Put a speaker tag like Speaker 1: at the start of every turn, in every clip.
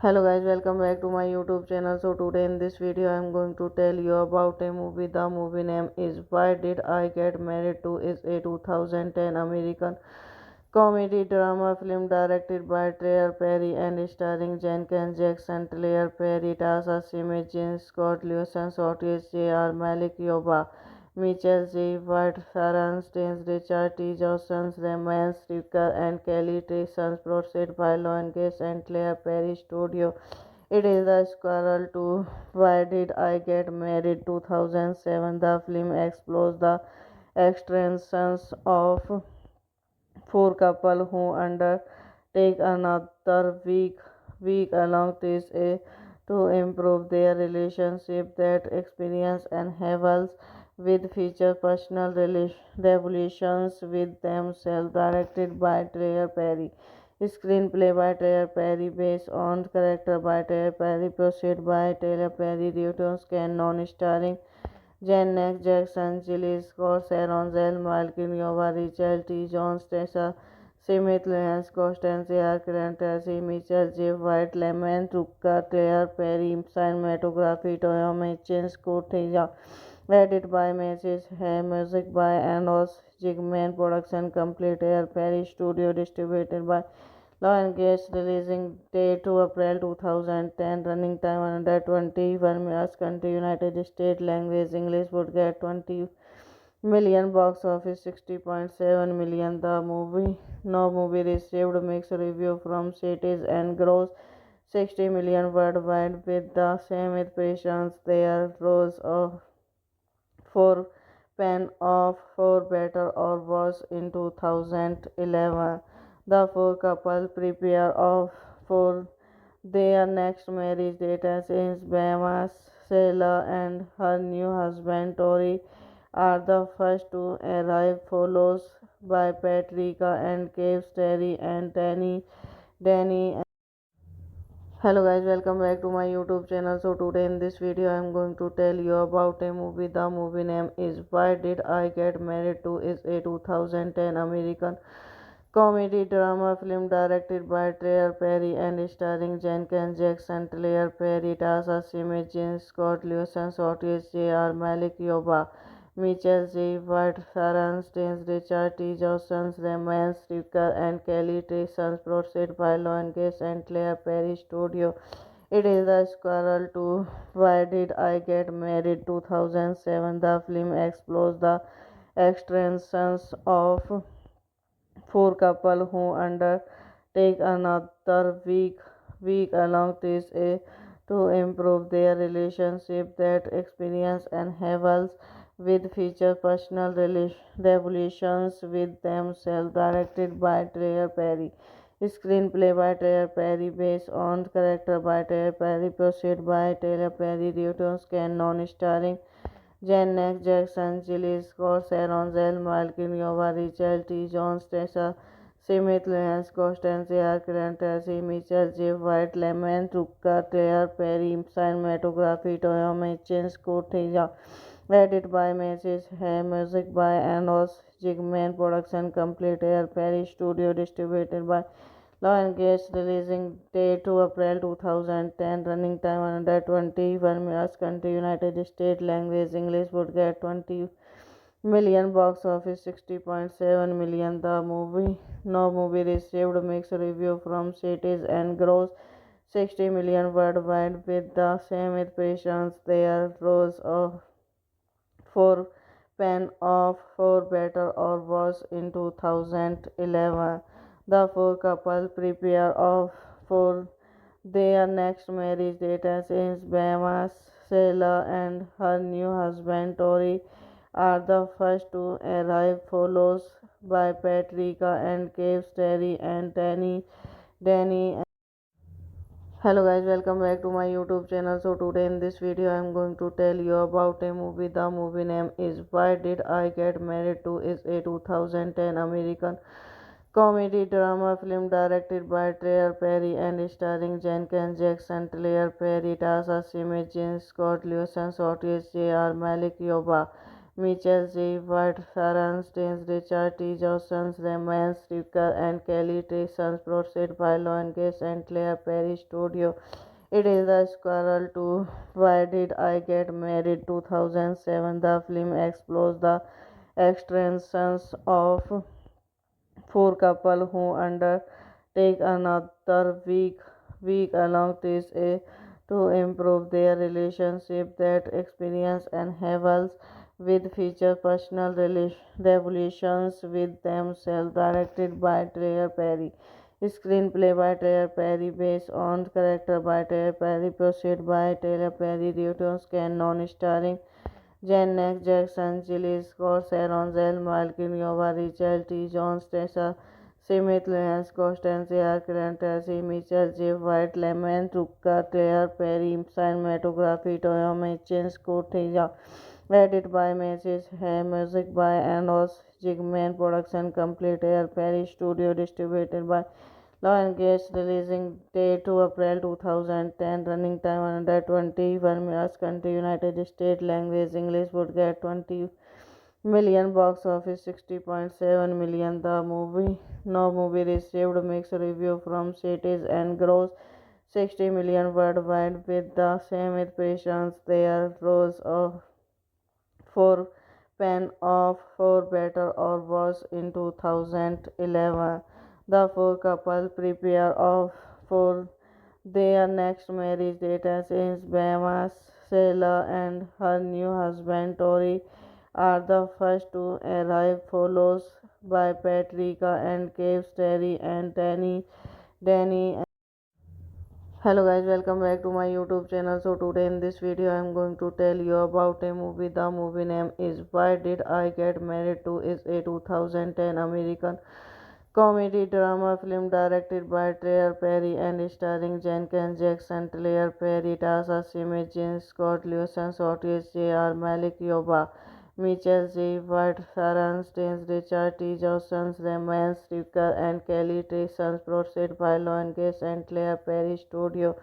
Speaker 1: Hello guys, welcome back to my YouTube channel. So today in this video I am going to tell you about a movie. The movie name is Why Did I Get Married To is a 2010 American comedy drama film directed by Trey Perry and starring Jenkins Jackson, Claire Perry, Tasha Simmet, Jean Scott, Lewison Otis, J.R. Malik, Yoba, Mitchell J. White, Sharon Staines, Richard T. Johnson, Raymond Stricker, and Kelly Trison, produced by Lionsgate and Claire Perry Studio. It is the sequel to Why Did I Get Married 2007. The film explores the extremes of four couples who undertake another week along this to improve their relationship. That experience enhances with feature personal revolutions with themselves, directed by Trey Perry. Screenplay by Trey Perry, based on character by Trey Perry, proceed by Trey Perry, Reuters Can non-starring Janet Jackson, Jill Scott, Sharon Zell, Malcolm Yoba, Rachel T. Jones, Tessa Smith, Lance Constance, Karen Tracy, Mitchell J. White, Lemon Tucker, Claire Perry, cinematography, Toyome Chen, Scott Teja, edited by Mrs. Hay, music by Anos Jigman, production complete, Air Perry Studio, distributed by Lionsgate, releasing date to April 2010, running time 121 minutes, country United States, language English, would get 20 million, box office 60.7 million. The movie received mixed review from critics and grossed 60 million worldwide, with the same impressions. There rose of for Pen of For Better or Worse in 2011. The four couple prepare for their next marriage date as Bama Sela and her new husband Tori are the first to arrive, followed by Patricia and Cave, Terry and Danny. Hello guys, welcome back to my YouTube channel. So today in this video I am going to tell you about a movie. The movie name is Why Did I Get Married To is a 2010 American comedy drama film directed by Trey Perry and starring Jenkins Jackson, Claire Perry, Tasha Simmet, Jean Scott, Lewison Otis, J.R. Malik, Yoba, Mitchell J. White, Sharon Staines, Richard T. Johnson, Raymond Stricker, and Kelly Trison, produced by Lionsgate and Claire Perry Studio. It is the sequel to Why Did I Get Married 2007. The film explores the extremes of four couples who undertake another week along this to improve their relationship. That experience enhances with feature personal revolutions with themselves, directed by Trey Perry. Screenplay by Trey Perry, based on character by Trey Perry, proceed by Trey Perry, Reuters Can non-starring Janet Jackson, Jill Scott, Sharon Zell, Malcolm Yoba, Rachel T. Jones, Tessa Smith, Lance Constantia, Tracy Mitchell, Jeff White, Lemon, Ruka, Claire Perry, cinematography, Toyota Chains, Corteja, edited by Mrs. Hay, music by Anos Jigman, production complete, Air Perry Studio, distributed by Lion Gates, releasing date to April 2010, running time 121 minutes, country United States, language English, would get 20 million, box office 60.7 million. No movie received mixed review from critics and gross 60 million worldwide, with the same impressions. There rose of for Pan of For Better or Worse in 2011. The four couple prepare for their next marriage date as Bama Sela and her new husband Tori are the first to arrive, followed by Patricia and Cave, Terry and Danny. Hello guys, welcome back to my YouTube channel. So today in this video I am going to tell you about a movie. The movie name is Why Did I Get Married To. Is a 2010 American comedy drama film directed by Claire Perry and starring Jenkins Jackson, Claire Perry, Tasha Smith, Jean Scott, Lewison, Otis, J.R. Malik, Yoba, Mitchell J. White, Sharon Staines, Richard T. Johnson, Raymond Stricker, and Kelly Trison, produced by Lion Gates and Claire Perry Studio. It is the sequel to Why Did I Get Married 2007. The film explores the extremes of four couples who undertake another week along to improve their relationship. That experience enables with feature personal revolutions with themselves, directed by Trey Perry. Screenplay by Taylor Perry, based on character by Taylor Perry, produced by Taylor Perry, Reuters Can, non-starring Janet Jackson, Jill Scott, Sharon Zell, Malcolm Yoba, Rachel T. Jones, Tessa Smith, Lance Constantia, Tracy Mitchell, Jeff White, Lemon, Ruka, Claire Perry, cinematography, Toyota Chains, Corteja, edited by Mrs. Hay, music by Anos Jigman, production complete, Air Perry Studio, distributed by Lion Gates, releasing date to April 2010, running time 121 minutes, country United States, language English, would get 20 million, box office 60.7 million. No movie received mixed review from critics and gross 60 million worldwide, with the same impressions. There rose for Pan of For Better or Worse in 2011. The four couple prepare for their next marriage date as Bama Sela and her new husband Tori are the first to arrive, followed by Patricia and Cave, Terry and Danny. Hello guys, welcome back to my YouTube channel. So today in this video I am going to tell you about a movie. The movie name is Why Did I Get Married To. Is a 2010 American comedy drama film directed by Claire Perry and starring Jenkins Jackson, Claire Perry, Tasha Smith, Jean Scott, Lewison, Otis, J.R. Malik, Yoba, Mitchell J. White, Sharon Staines, Richard T. Johnson, Raymond Stricker, and Kelly Trison, produced by Lion Gates and Claire Perry Studio.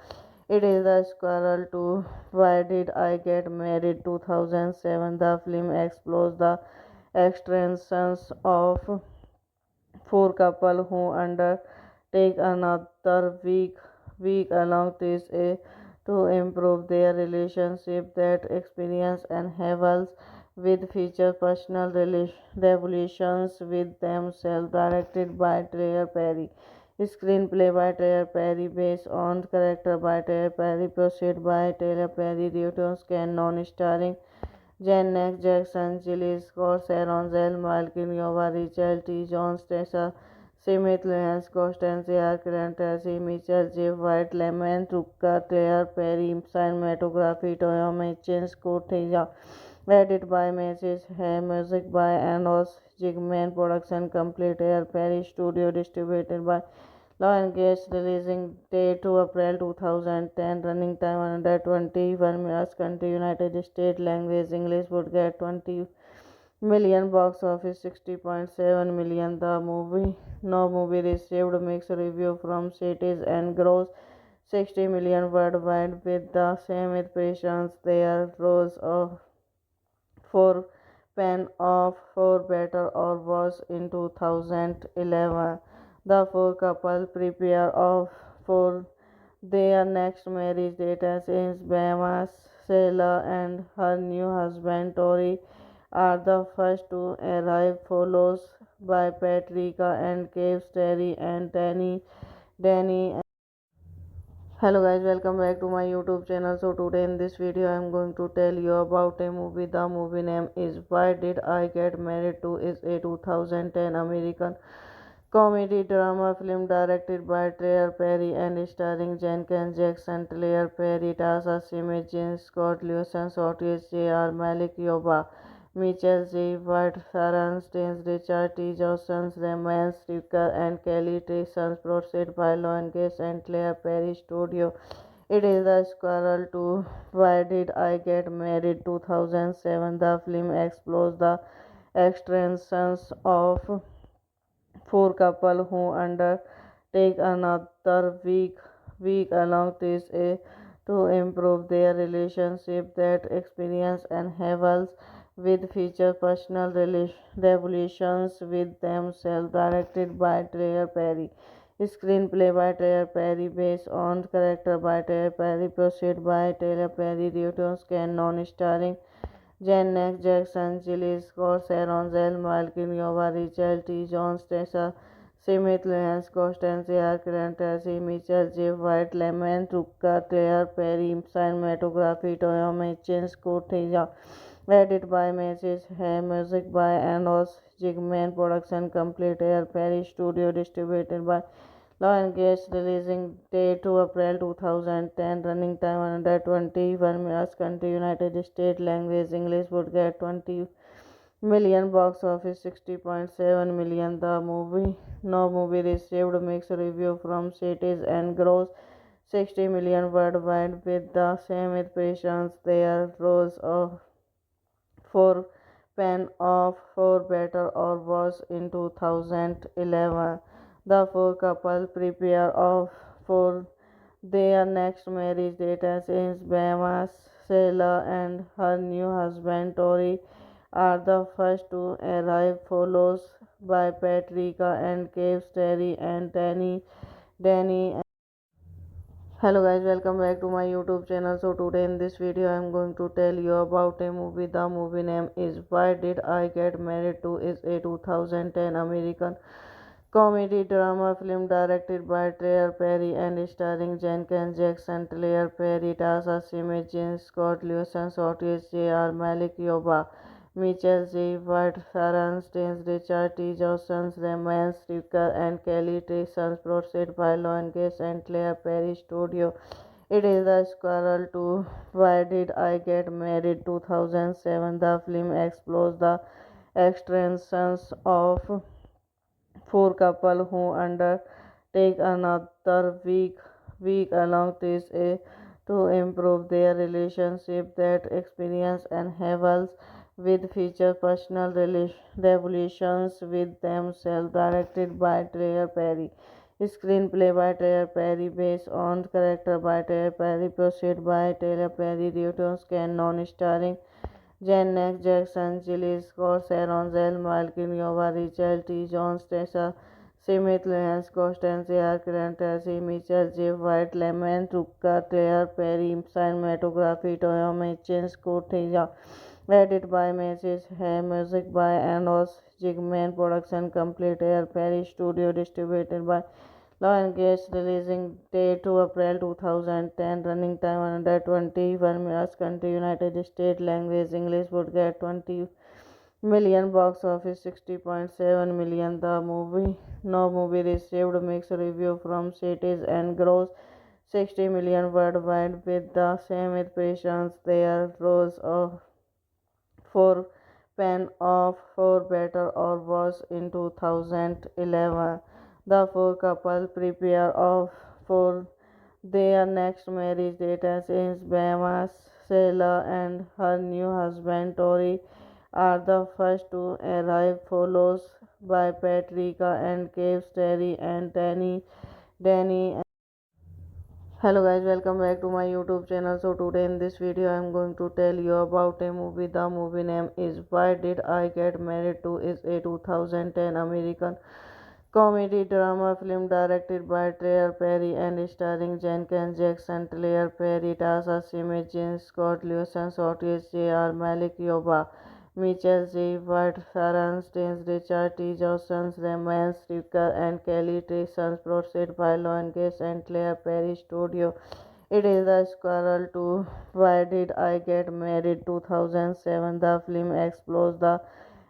Speaker 1: It is the sequel to Why Did I Get Married 2007. The film explores the extremes of four couples who undertake another week along to improve their relationship. That experience enables with feature personal revolutions with themselves, directed by Trey Perry. Screenplay by Taylor Perry, based on character by Taylor Perry, produced by Taylor Perry, Reuters Can, non-starring Janet Jackson, Jill Scott, Sharon Zell, Malcolm Yoba, Rachel T. Jones, Tessa Smith, Lance Constantia, Tracy Mitchell, Jeff White, Lemon, Ruka, Claire Perry, cinematography, Toyota Chains, Corteja, edited by Mrs. Hay, music by Anos Jigman, production complete, Air Perry Studio, distributed by Law and Case, releasing date to April 2010, running time 121 minutes, country United States, language English, would get 20 million, box office 60.7 million. The movie no movie received mixed review from critics and grossed 60 million worldwide. With the same impressions, there rose for Pan of For Better or Worse in 2011. The four couple prepare for their next marriage date as Bahamas. Sheila and her new husband Tori are the first to arrive, followed by Patricia and Cave, Terry and Danny. Hello guys, welcome back to my YouTube channel. So today in this video I am going to tell you about a movie. The movie name is Why Did I Get Married To? Is a 2010 American comedy drama film directed by Trey Perry and starring Jenkins Jackson, Claire Perry, Tasha Simmet, Jean Scott, Lewison, Otis, J.R. Malik, Yoba, Mitchell J. White, Sharon Staines, Richard T. Johnson, Raymond Tucker, and Kelly Trison, produced by Lionsgate and Claire Perry Studio. It is the sequel to Why Did I Get Married 2007. The film explores the extremes of four couples who undertake another week along to improve their relationship. That experience enhances with feature personal revolutions with themselves, directed by Trey Perry. Screenplay by Trey Perry, based on character by Trey Perry, produced by Trey Perry, Reuters Can, non-starring Janet Jackson, Jill Scott, Sharon Zell, Malcolm Yoba, Richard T. Jones, Tessa Smith, Lance Constance, Clarence Tracy, Mitchell J. White, Lemon Tucker, Claire Perry, cinematography, Toyoma Chen, Scott edited by Mrs. Hay, music by Andos Jigman, production complete, Air Perry Studio, distributed by Law and Case, releasing date to April 2010, running time 121 minutes, country United States, language English, would get 20 million, box office 60.7 million. The movie no movie received mixed review from critics and grossed 60 million worldwide. With the same impressions, there rose for Pan of For Better or Worse in 2011. The four couple prepare for their next marriage date as Bahamas. Sheila and her new husband Tori are the first to arrive, followed by Patricia and Cave, Terry and Danny. Hello guys, welcome back to my YouTube channel. So today in this video I am going to tell you about a movie. The movie name is Why Did I Get Married To? Is a 2010 American comedy drama film directed by Trey Perry and starring Jenkins Jackson, Claire Perry, Tasha Simmet, Jean Scott, Lewison, Otis, J.R. Malik, Yoba, Mitchell J. White, Sharon Staines, Richard T. Johnson, Raymond Tucker, and Kelly Trison, produced by Lionsgate and Claire Perry Studio. It is the sequel to Why Did I Get Married 2007. The film explores the extremes of four couples who undertake another week along to improve their relationship. That experience enhances with feature personal revolutions with themselves, directed by Trey Perry. Screenplay by Trey Perry, based on character by Trey Perry, produced by Trey Perry, Reuters Can, non-starring Janet Jackson, Jill Scott, Sharon Zell, Malcolm Yoba, Richard T. Jones, Tessa Smith, Lance Constance, Clarence Tracy, Mitchell J. White, Lemon Tucker, Claire Perry, cinematography, Toyoma Chen, Scott edited by Mrs. Hay, music by Andos Jigman, production complete, Air Perry Studio, distributed by Lionsgate, releasing date to April 2010, running time 121 minutes, country United States, language English, would get 20 million, box office 60.7 million. The movie no movie received mixed review from critics and grossed 60 million worldwide. With the same impressions, there rose for Pan of For Better or Worse in 2011. The four couple prepare for their next marriage date as in Bahamas. Sheila and her new husband Tori are the first to arrive, followed by Patricia and Caves, Terry and Danny. Hello guys, welcome back to my YouTube channel. So today in this video I am going to tell you about a movie. The movie name is Why Did I Get Married To? Is a 2010 American comedy drama film directed by Trey Perry and starring Jenkins Jackson, Claire Perry, Tasha Simmet, James Scott Lewison, Otis J.R. Malik Yoba, Mitchell J. White, Sharon Staines, Richard T. Johnson, Raymond Stricker, and Kelly Trison, produced by Lionsgate and Claire Perry Studio. It is the sequel to Why Did I Get Married 2007. The film explores the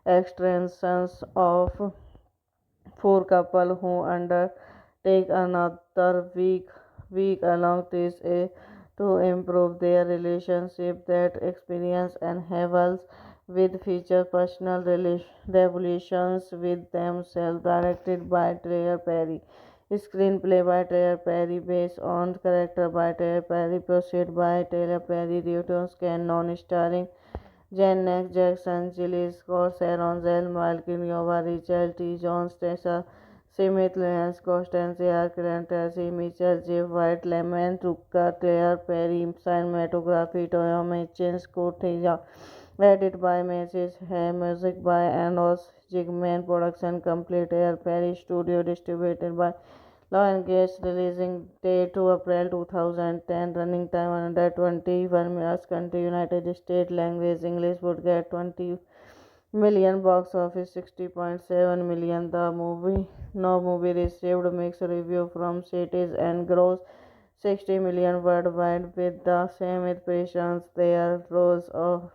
Speaker 1: extremes of four couples who undertake another week along to improve their relationship. That experience enhances with feature personal revolutions with themselves, directed by Trey Perry. Screenplay by Trey Perry, based on character by Trey Perry, proceed by Trey Perry, Reuters Can non-starring Janet Jackson, Jill Scott, Sharon Zell, Malcolm Yoba, Richard T. Jones, Tessa Smith, Lance Constance, Clarence Tracy, Mitchell J. White, Lemon Tucker, Claire Perry, cinematography, Toyoma Chen, Scott edited by Mrs. Hay, music by Anos Jigman, production complete, Air Perry Studio, distributed by Lionsgate, releasing date to April 2010, running time 121 minutes, country United States, language English, would get 20 million, box office 60.7 million. The movie received mixed review from critics and grossed 60 million worldwide, with the same impressions. There rose of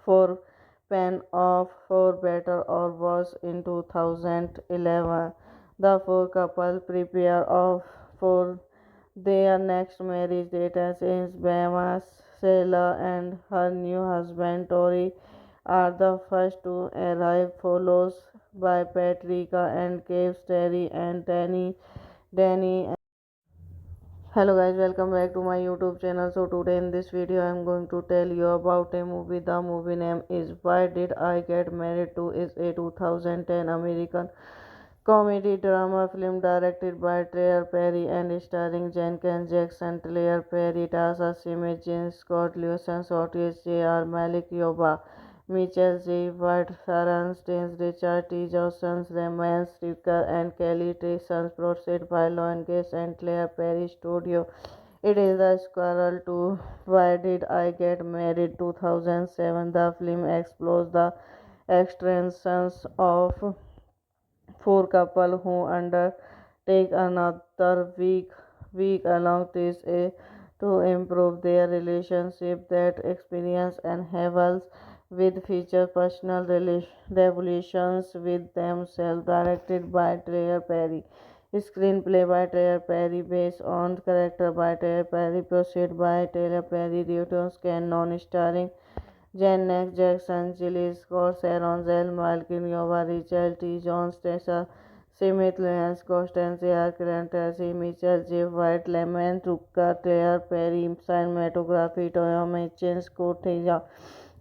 Speaker 1: for Pan of For Better or Worse in 2011. The four couple prepare for their next marriage date as in Bahamas. Sheila and her new husband Tori are the first to arrive, followed by Patricia and Caves, Terry and Danny. Hello guys, welcome back to my YouTube channel. So today in this video I am going to tell you about a movie. The movie name is Why Did I Get Married To? Is a 2010 American comedy drama film directed by Trey Perry and starring Jenkins Jackson, Claire Perry, Tasha Simmet, James Scott Lewison, Otis J.R. Malik Yoba, Mitchell J. White, Sharon Staines, Richard T. Johnson, Raymond Stricker, and Kelly Trison, produced by Lionsgate and Claire Perry Studio. It is the sequel to Why Did I Get Married 2007. The film explores the extremes of four couples who undertake another week along to improve their relationship. That experience enhances with feature personal revolutions with themselves, directed by Trey Perry. Screenplay by Trey Perry, based on character by Trey Perry, proceed by Trey Perry, Reuters Can non-starring Janet Jackson, Jill Scott, Sharon Zell, Malcolm Yoba, Richard T. Jones, Tessa Smith, Lance Constance, Clarence Tracy, Mitchell J. White, Lemon Tucker, Claire Perry, cinematography, Toyoma Chen, Scott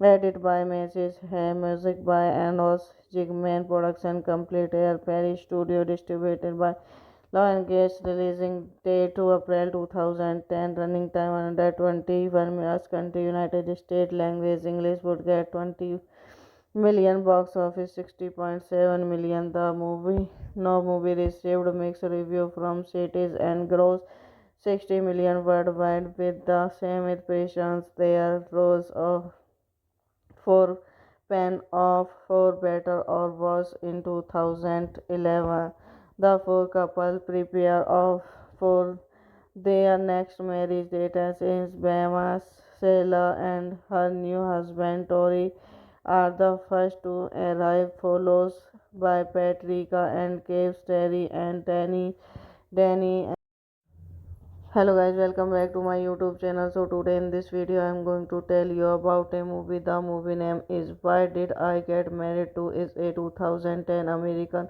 Speaker 1: edited by Mrs. Hay, music by Anos Jigman, production complete, Air Perry Studio, distributed by Lionsgate, releasing date to April 2010, running time 121 minutes, country United States, language English, would get 20 million, box office 60.7 million. The movie received mixed review from critics and grossed 60 million worldwide, with the same impressions. There rose of for Pan of For Better or Worse in 2011. The four couple prepare for their next marriage date as in Bahamas. Sheila and her new husband Tori are the first to arrive, followed by Patricia and Caves, Terry and Danny. Hello guys, welcome back to my YouTube channel. So today in this video I am going to tell you about a movie. The movie name is Why Did I Get Married To? Is a 2010 American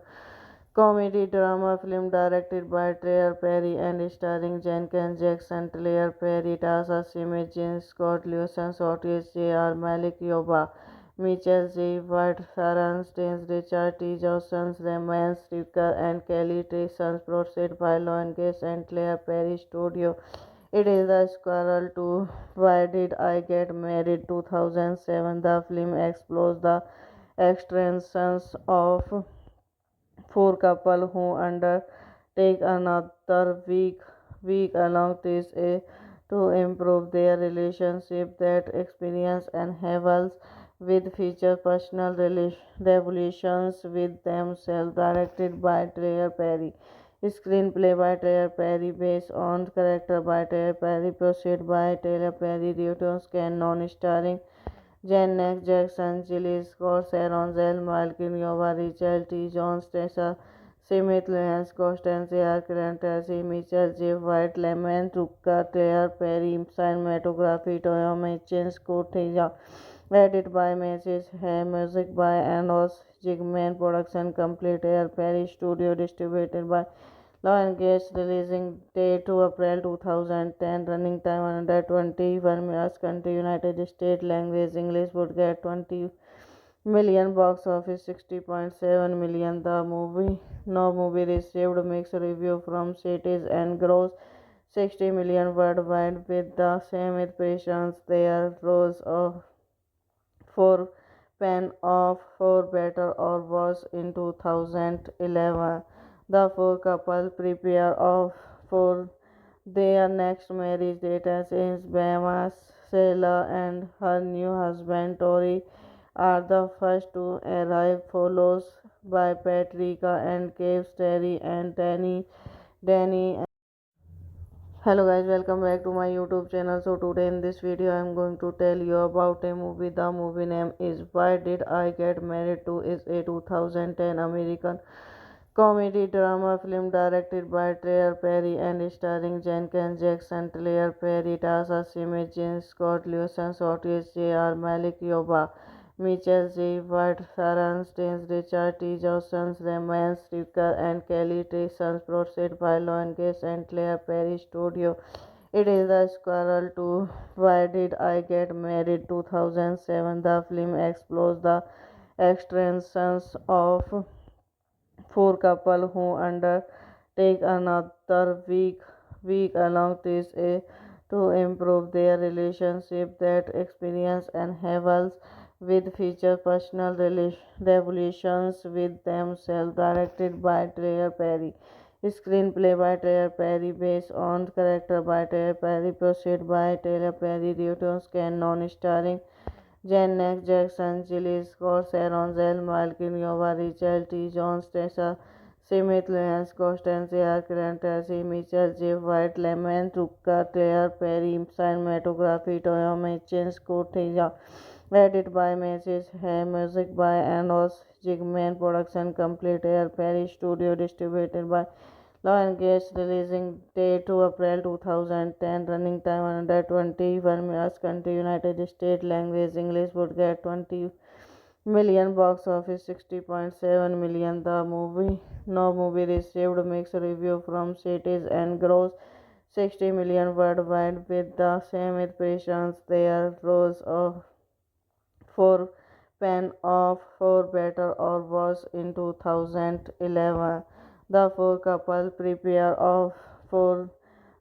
Speaker 1: comedy drama film directed by Claire Perry and starring Jenkins Jackson, Claire Perry, Tasha Simit, James Scott Lewison, Otis J.R. Malik Yoba, Mitchell J. White, Sharon Staines, Richard T. Johnson, Raymond Stricker, and Kelly Trison, produced by Lionsgate and Claire Perry Studio. It is the sequel to Why Did I Get Married 2007. The film explores the extremes of four couples who undertake another week along to improve their relationship. That experience enhances with feature personal revolutions with themselves, directed by Trey Perry. Screenplay by Trey Perry, based on character by Trey Perry, proceed by Taylor Perry, Newton's canon, starring Janet Jackson, Jill Scott, Sharon Zell, Malcolm Yoba, Richard T. Jones, Tessa Smith, Lance Constance, Clarence Tracy, Mitchell J. White, Lemon Tucker, Claire Perry, cinematography, Toyoma Chen, Scott Theja, edited by Mrs. Hay, music by Anos Jigman, production complete, Air Perry Studio, distributed by Lionsgate, releasing date to April 2010, running time 121 minutes, country United States, language English, would get 20 million, box office 60.7 million. The movie received mixed review from critics and grossed 60 million worldwide, with the same impressions. There rose of for Pan of For Better or Worse in 2011. The four couple prepare for their next marriage date as Bama Sela and her new husband Tori are the first to arrive, followed by Patricia and Cave, Terry and Danny. Hello guys, welcome back to my YouTube channel. So today in this video I am going to tell you about a movie. The movie name is Why Did I Get Married To. Is a 2010 American comedy drama film directed by Trey Perry and starring Jenkins Jackson, Claire Perry, Tasha Simit, James Scott Lewison, Otis J.R. Malik Yoba, Mitchell J. White, Sharon Staines, Richard T. Johnson, Raymond Stricker, and Kelly Trison, produced by Lionsgate and Claire Perry Studio. It is the sequel to Why Did I Get Married 2007. The film explores the extremes of four couples who undertake another week along to improve their relationship. That experience enhances with feature personal revolutions with themselves, directed by Trey Perry. Screenplay by Trey Perry, based on character by Trey Perry, proceed by Taylor Perry, Newton's canon, starring Janet Jackson, Jill Scott, Sharon Zell, Malcolm Yoba, Richard T. Jones, Tessa Smith, Lance Constance, Clarence Tracy, Mitchell J. White, Lemon Tucker, Claire Perry, cinematography, Toyoma Chen, Scott Theja, edited by Mrs. Hay, music by Anos Jigman, production complete, Air Perry Studio, distributed by Lionsgate, releasing date to April 2010, running time 121 minutes, country United States, language English, would get 20 million, box office 60.7 million. The movie received mixed review from critics and grossed 60 million worldwide, with the same impressions. There rose of for Pan of For Better or Worse in 2011. The four couple prepare for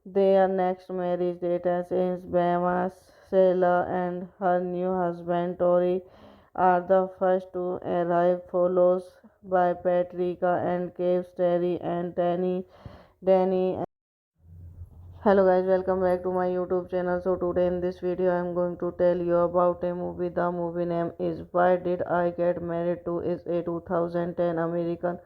Speaker 1: their next marriage date as Bama Sela and her new husband Tori are the first to arrive, followed by Patricia and Cave, Terry and Danny. Hello guys, welcome back to my YouTube channel. So today in this video I am going to tell you about a movie. The movie name is Why Did I Get Married To. Is a 2010 American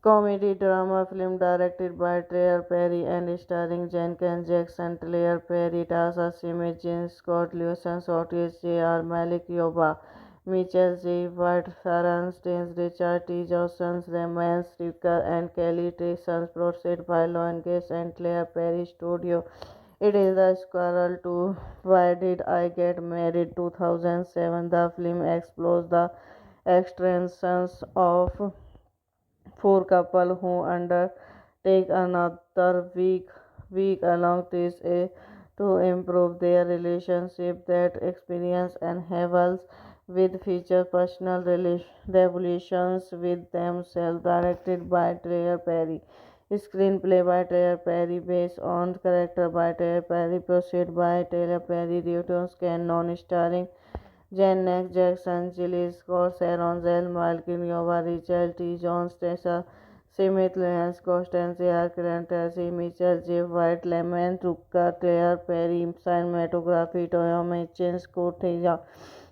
Speaker 1: comedy drama film directed by Trey Perry and starring Jenkins Jackson, Claire Perry, Tasha Simit, James Scott Lewison, Otis J.R. Malik Yoba, Mitchell J. White, Sharon Staines, Richard T. Johnson, Raymond Stricker, and Kelly Trison, produced by Lionsgate and Claire Perry Studio. It is the sequel to Why Did I Get Married 2007. The film explores the extremes of four couple who undertake another week along to improve their relationship. That experience enables with feature personal revolutions with themselves, directed by Trey Perry. Screenplay by Tyler Perry, based on character by Tyler Perry, proceed by Tyler Perry, Newton's canon, starring Janet Jackson, Jill Scott, Sharon Zell, Malcolm Yoba, Richard T. Jones, Tessa Smith, Lance Constance, Arcand, Tracy Mitchell, Jeff White, Lemon, Tucker, Tyler Perry, cinematography, Toyoma Chen, Scott Theja,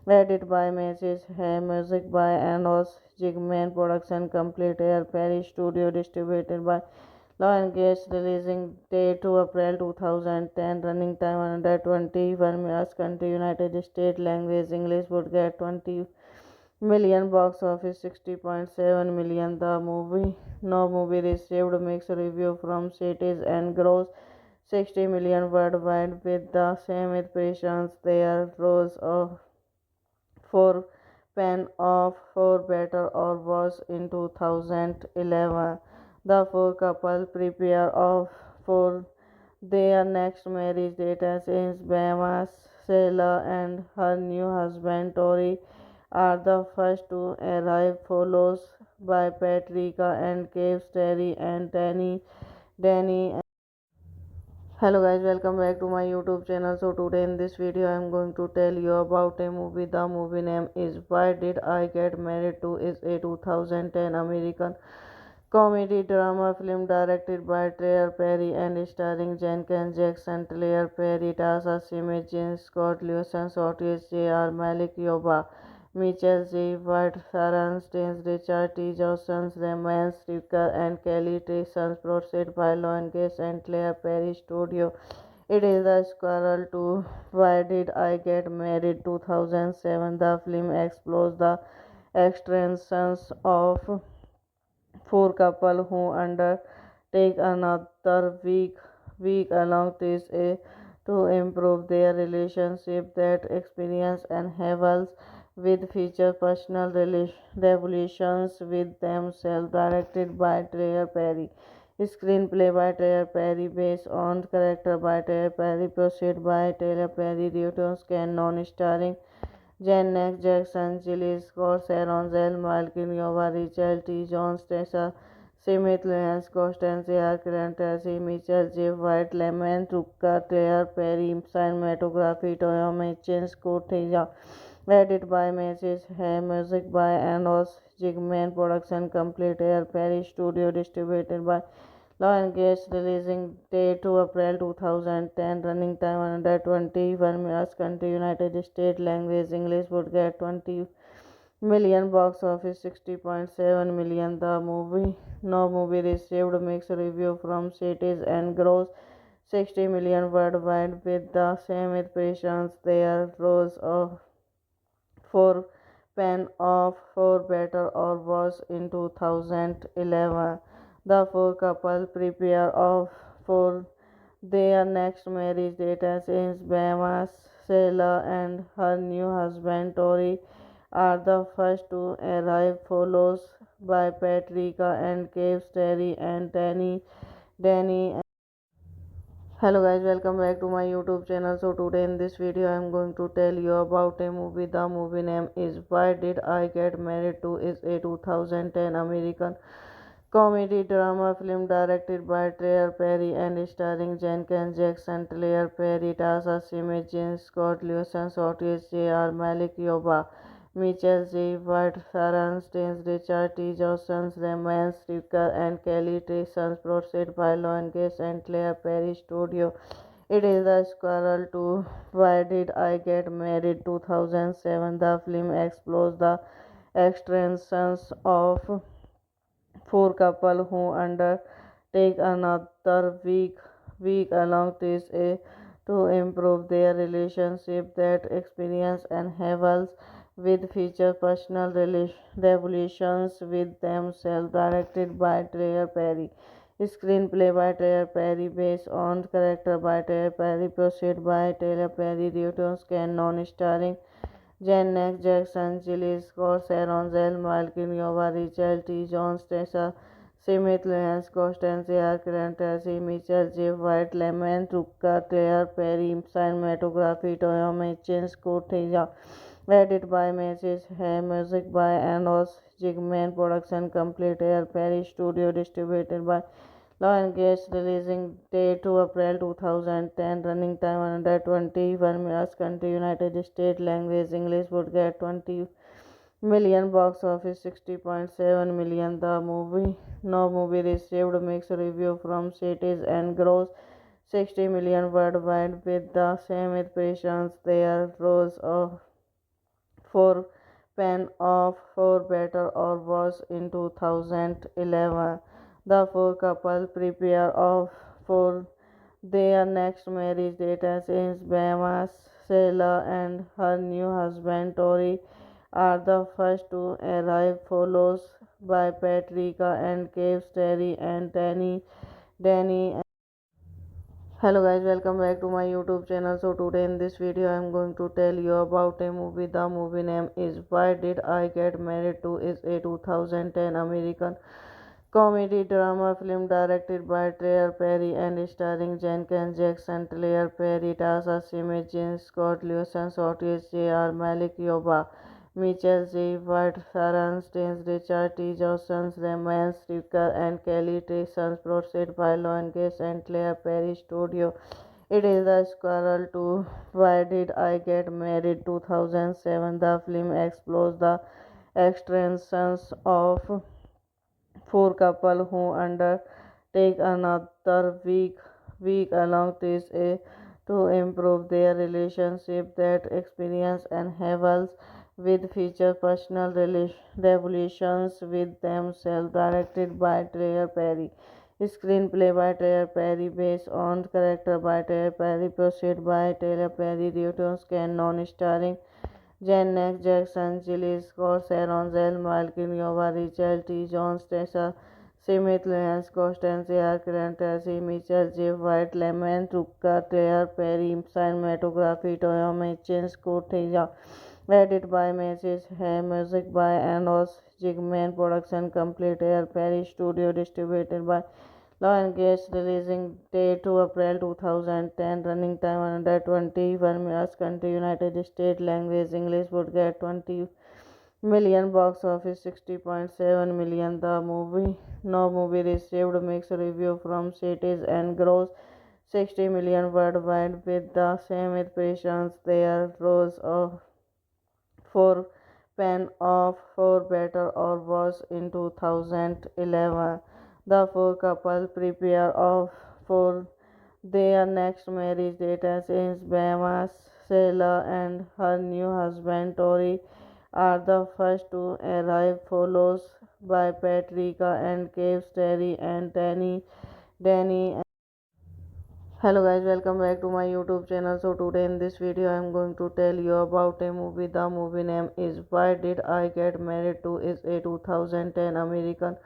Speaker 1: edited by Mrs. Hay, music by Anos Jigman, production complete, Tyler Perry Studio, distributed by Law Gates, releasing date to April 2010, running time 121 minutes, country United States, language English, would get 20 million, box office 60.7 million. The movie received mixed review from critics and grossed 60 million worldwide. With the same impressions, there rose for Pan of For Better or Worse in 2011. The four couple prepare for their next marriage date as Bama Sela and her new husband Tori are the first to arrive, followed by Patricia and Cave, Terry and Danny. Hello guys, welcome back to my YouTube channel. So today in this video I am going to tell you about a movie. The movie name is Why Did I Get Married To? Is a 2010 American comedy drama film directed by Trey Perry and starring Jenkins Jackson, Claire Perry, Tasha Smith, James Scott, Lewison, Otis, J.R. Malik, Yoba, Mitchell J. White, Sharon Staines, Richard T. Johnson, Raymond Stricker, and Kelly Trison, produced by Gates and Claire Perry Studio. It is the sequel to Why Did I Get Married 2007. The film explores the extremes of four couple who undertake another week along to improve their relationship. That experience enables with feature personal revolutions with themselves, directed by Trey Perry. Screenplay by Trey Perry, based on character by Trey Perry, proceed by Trey Perry, Newton's canon, starring Janet Jackson, Jill Scott, Sharon Zell, Malcolm Yoba, Richard T. Jones, Tessa Smith, Lance Constance, Arcand, Tracy Mitchell, Jeff White, Lemon, Tucker, Tyler Perry, cinematography, Toyoma Chen, Scott Theja, edited by Mrs. Hay, music by Anos Jigman, production complete, Tyler Perry Studio, distributed by Law Gates, releasing date to April 2010, running time 121 minutes, country United States, language English, would get 20 million, box office 60.7 million. The movie received mixed review from critics and grossed 60 million worldwide. With the same impressions, there rose for Pan of For Better or Worse in 2011. The four couple prepare for their next marriage date as Bama Sela and her new husband Tori are the first to arrive, followed by Patricia and Cave, Terry and Danny. Hello guys, welcome back to my YouTube channel. So today in this video I am going to tell you about a movie. The movie name is Why Did I Get Married To? Is a 2010 American comedy drama film directed by Trey Perry and starring Jenkins Jackson, Claire Perry, Tasha Smith, James Scott, Lewison, Otis, J.R. Malik, Yoba, Mitchell J. White, Sharon Staines, Richard T. Johnson, Raymond Stricker, and Kelly Trison, produced by Gates and Claire Perry Studio. It is the sequel to Why Did I Get Married 2007. The film explores the extremes of four couple who undertake another week along to improve their relationship. That experience enables with feature personal revolutions with themselves, directed by Trey Perry. Screenplay by Trey Perry, based on character by Trey Perry, proceed by Trey Perry, Newton's canon, starring Janet Jackson, Jill Scott, Sharon Zell, Malcolm Yoba, Rachel T. Jones, Tessa Smith, Lance Constance, Tracy Mitchell, Jeff White, Lemon, Ruka, Claire Perry, cinematography, Toyota Chain, Scott Theja, edit by Mrs. Hay, music by Anos Jigman, production complete, Air Perry Studio, distributed by Law and Gates, releasing date to April 2010, running time 121 minutes, country United States, language English, would get 20 million, box office 60.7 million. The movie no movie received mixed review from cities and grossed 60 million worldwide with the same impressions. There rose of for Pan of For Better or Worse in 2011. The four couple prepare for their next marriage date as Bama Sela and her new husband Tori are the first to arrive, followed by Patricia and Cave, Terry and Danny. Hello guys, welcome back to my YouTube channel. So today in this video I am going to tell you about a movie. The movie name is Why Did I Get Married To? Is a 2010 American comedy drama film directed by Trey Perry and starring Jenkins Jackson, Claire Perry, Tasha Simmet, James Scott, Lewison, Otis, J.R. Malik, Yoba, Mitchell J. White, Sharon Staines, Richard T. Johnson, Raymond Stricker, and Kelly Trison, produced by Gates and Claire Perry Studio. It is the sequel to Why Did I Get Married 2007. The film explores the extremes of four couple who undertake another week along this to improve their relationship. That experience and havels with feature personal revolutions with themselves, directed by Trey Perry. Screenplay by Trey Perry, based on character by Trey Perry, proceed by Trey Perry, Newton's non starring Janet Jackson, Jill Scott, Sharon Zell, Malcolm Yoba, Rachel T. Jones, Tessa Smith, Lance Constance, Tracy Mitchell, Jeff White, Lemon, Ruka, Claire Perry, cinematography, Toyota Chain, Scott Theja, edit by Mrs. Hay, music by Anos Jigman, production complete, Air Perry Studio, distributed by Law and Gates, releasing date to April 2010, running time 121 minutes, country United States, language English, would get 20 million, box office 60.7 million. The movie no movie received mixed review from cities and grossed 60 million worldwide with the same impressions. There rose of for Pan of For Better or Worse in 2011. The four couple prepare for their next marriage date as Bama Sela and her new husband Tori are the first to arrive, followed by Patricia and Cave, Terry and Danny. Hello guys, welcome back to my YouTube channel. So today in this video I am going to tell you about a movie. The movie name is Why Did I Get Married To? Is a 2010 American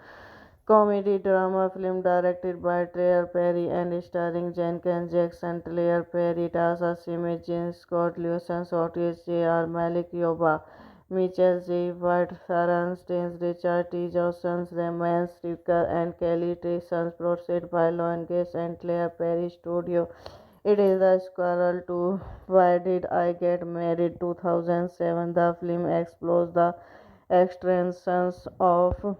Speaker 1: comedy drama film directed by Trey Perry and starring Jenkins Jackson, Claire Perry, Tasha Simmet, James Scott, Lewison, Otis, J.R. Malik, Yoba, Mitchell J. White, Sharon Staines, Richard T. Johnson, Raymond Stricker, and Kelly Trison, produced by Gates and Claire Perry Studio. It is the sequel to Why Did I Get Married 2007. The film explores the extremes of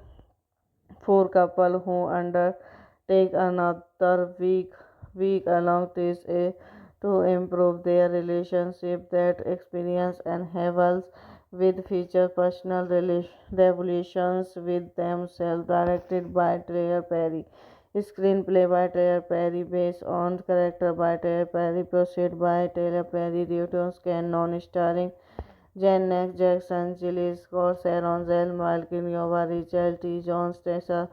Speaker 1: four couple who undertake another week along this to improve their relationship. That experience and havels with feature personal revolutions with themselves, directed by Trey Perry. Screenplay by Trey Perry, based on character by Trey Perry, proceed by Trey Perry, Newton's non starring Janet Jackson, Jill Scott, Sharon Zell, Malcolm Yoba, Rachel T. Jones, Tessa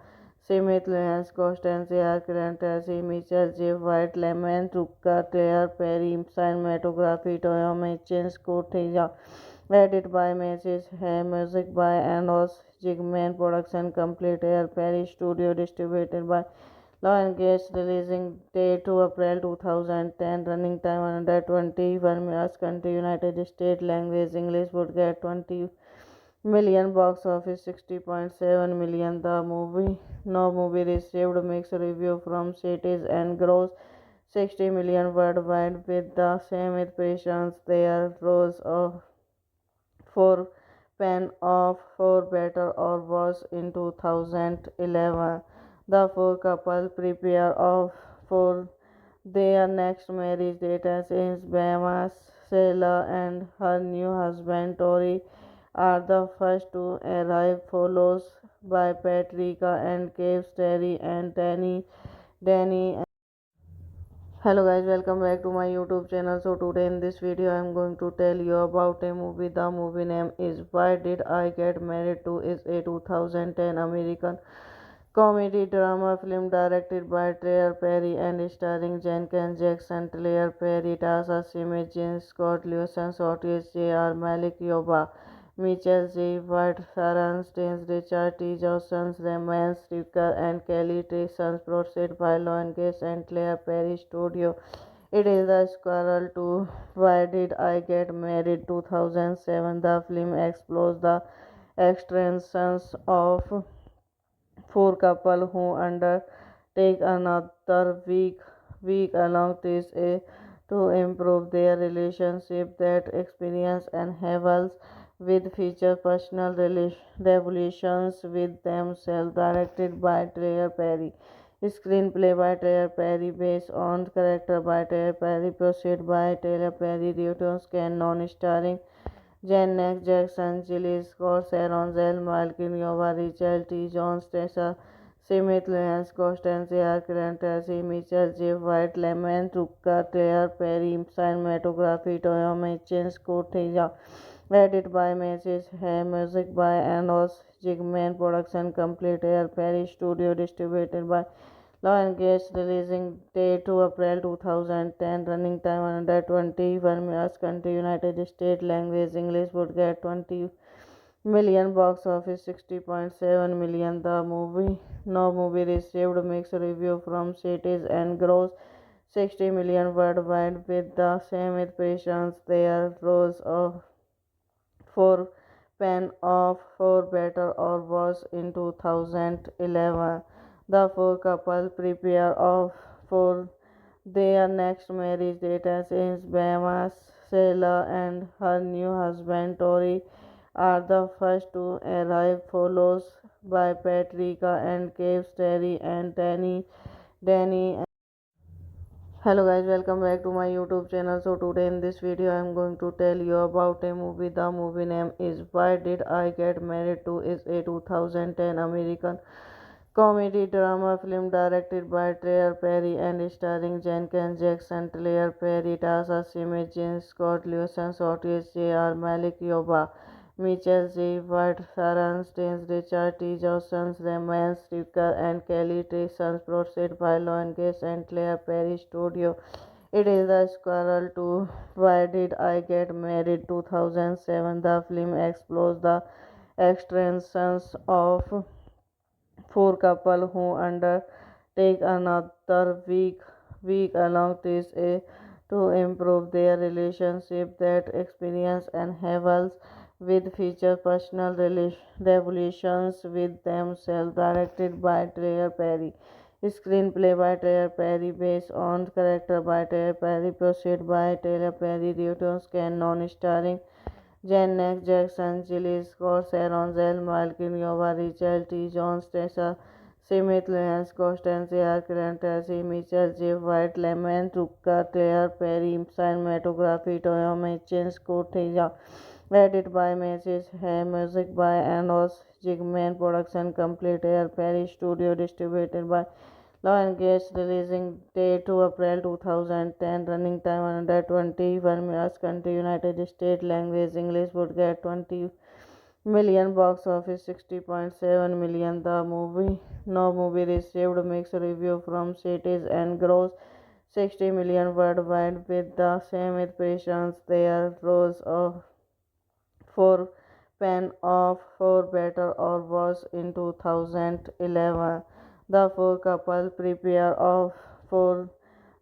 Speaker 1: Smith, Lance Constance, Tracy Mitchell, Jeff White, Lemon, Ruka, Claire Perry, cinematography, Toyota Chain, Scott Theja, edit by Mrs. Hay, music by Anos Jigman, production complete, Air Perry Studio, distributed by Law and Case, releasing date to April 2010, running time 121 minutes, country United States, language English, would get 20 million, box office 60.7 million. The movie no movie received mixed review from critics and grossed 60 million worldwide with the same impressions. There rose of for Pan of For Better or Worse in 2011. The four couple prepare for their next marriage date as Bahamas. Sheila and her new husband Tori are the first to arrive, followed by Patricia and Caves, Terry and Danny. Hello guys, welcome back to my YouTube channel. So today in this video I am going to tell you about a movie. The movie name is Why Did I Get Married To. Is a 2010 American comedy drama film directed by Tyler Perry and starring Jenkins Jackson, Tyler Perry, Tasha Simmet, James Scott Lewison, Otis J.R. Malik, Yoba, Mitchell J. White, Sharon Staines, Richard T. Johnson, Raymond Stricker, and Kelly Trison, produced by Lionsgate and Tyler Perry Studio. It is the sequel to Why Did I Get Married 2007. The film explores the extremes of four couples who undertake another week along this to improve their relationship. That experience enables with feature personal revolutions with themselves, directed by Tyler Perry. Screenplay by Tyler Perry, based on character by Tyler Perry, proceed by Tyler Perry, Newton's non starring Janet Jackson, Jill Scott, Sharon Zell, Malcolm Yoba, Rachel T. Jones, Tessa Smith, Lance Constance, Clark Tracy, Mitchell J. White, Lemon Tucker, Claire Perry, cinematography, Toyoma Chen, Scott Teja, edit by Mrs. Hay, music by Anos Jigman, production complete, Air Perry Studio, distributed by Law and Case, releasing date to April 2010, running time 121 minutes, country United States, language English, would get 20 million, box office 60.7 million. The movie no movie received mixed review from critics and grossed 60 million worldwide with the same impressions. There rose for Pan of For Better or Worse in 2011. The four couple prepare for their next marriage date as Bahamas. Sheila and her new husband Tori are the first to arrive, followed by Patricia and Caves, Terry and Danny. Hello guys, welcome back to my YouTube channel. So today in this video I am going to tell you about a movie. The movie name is Why Did I Get Married To. Is a 2010 American comedy drama film directed by Tyler Perry and starring Jenkins Jackson, Tyler Perry, Tasha Simmet, James Scott Lewison, Otis J.R. Malik, Yoba, Mitchell J. White, Sharon Staines, Richard T. Johnson, Raymond Stricker, and Kelly Trison, produced by Lionsgate and Tyler Perry Studio. It is the sequel to Why Did I Get Married 2007. The film explores the extremes of four couples who undertake another week along this to improve their relationship. That experience enables with feature personal revolutions with themselves, directed by Tyler Perry. Screenplay by Tyler Perry, based on character by Tyler Perry, proceed by Tyler Perry, Newton's non starring Janet Jackson, Jill Scott, Sharon Zell, Malcolm Yoba, Rachel T. Jones, Tessa Smith, Lance Constance, Clark Tracy, Mitchell J. White, Lemon Tucker, Tyler Perry, cinematography, Toyoma Chen, Scott Teja, edit by Mrs. Hay, music by Anos Jigman, production complete, Air Perry Studio, distributed by Lionsgate, releasing date to April 2010, running time 121 minutes, country United States, language English, would get 20 million, box office 60.7 million. The movie no movie received mixed review from critics and grossed 60 million worldwide with the same impressions. There rose for Pan of For Better or Worse in 2011. The four couple prepare for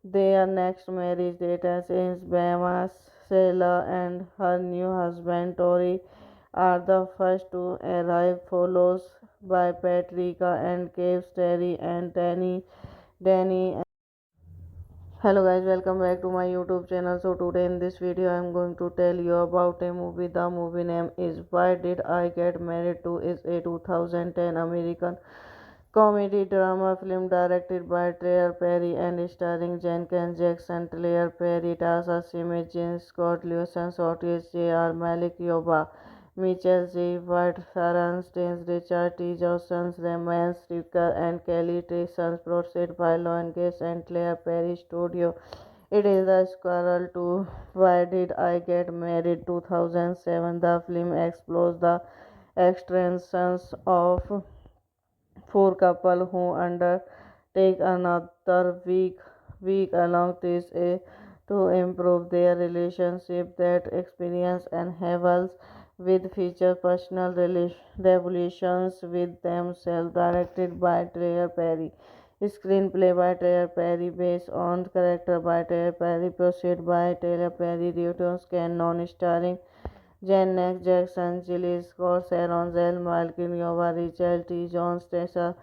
Speaker 1: their next marriage date as Bahamas. Sheila and her new husband Tori are the first to arrive, followed by Patricia and Caves, Terry and Danny. Hello guys, welcome back to my YouTube channel. So today in this video I am going to tell you about a movie. The movie name is Why Did I Get Married To? Is a 2010 American comedy drama film directed by Tyler Perry and starring Jenkins Jackson, Tyler Perry, Tasha Simmet, James Scott Lewison, Otis J.R. Malik, Yoba, Mitchell J. White, Sharon Staines, Richard T. Johnson, Raymond Stricker, and Kelly Trison, produced by Lionsgate and Tyler Perry Studio. It is the sequel to Why Did I Get Married 2007. The film explores the extremes of four couples who undertake another week along this to improve their relationship. That experience enhances with feature personal revolutions with themselves, directed by Tyler Perry. Screenplay by Tyler Perry, based on character by Tyler Perry, produced by Tyler Perry, Reuters Canon, starring Janet Jackson, Jill Scott, Sharon Zell, Malcolm Yoba, Rachel T. Jones, Tessa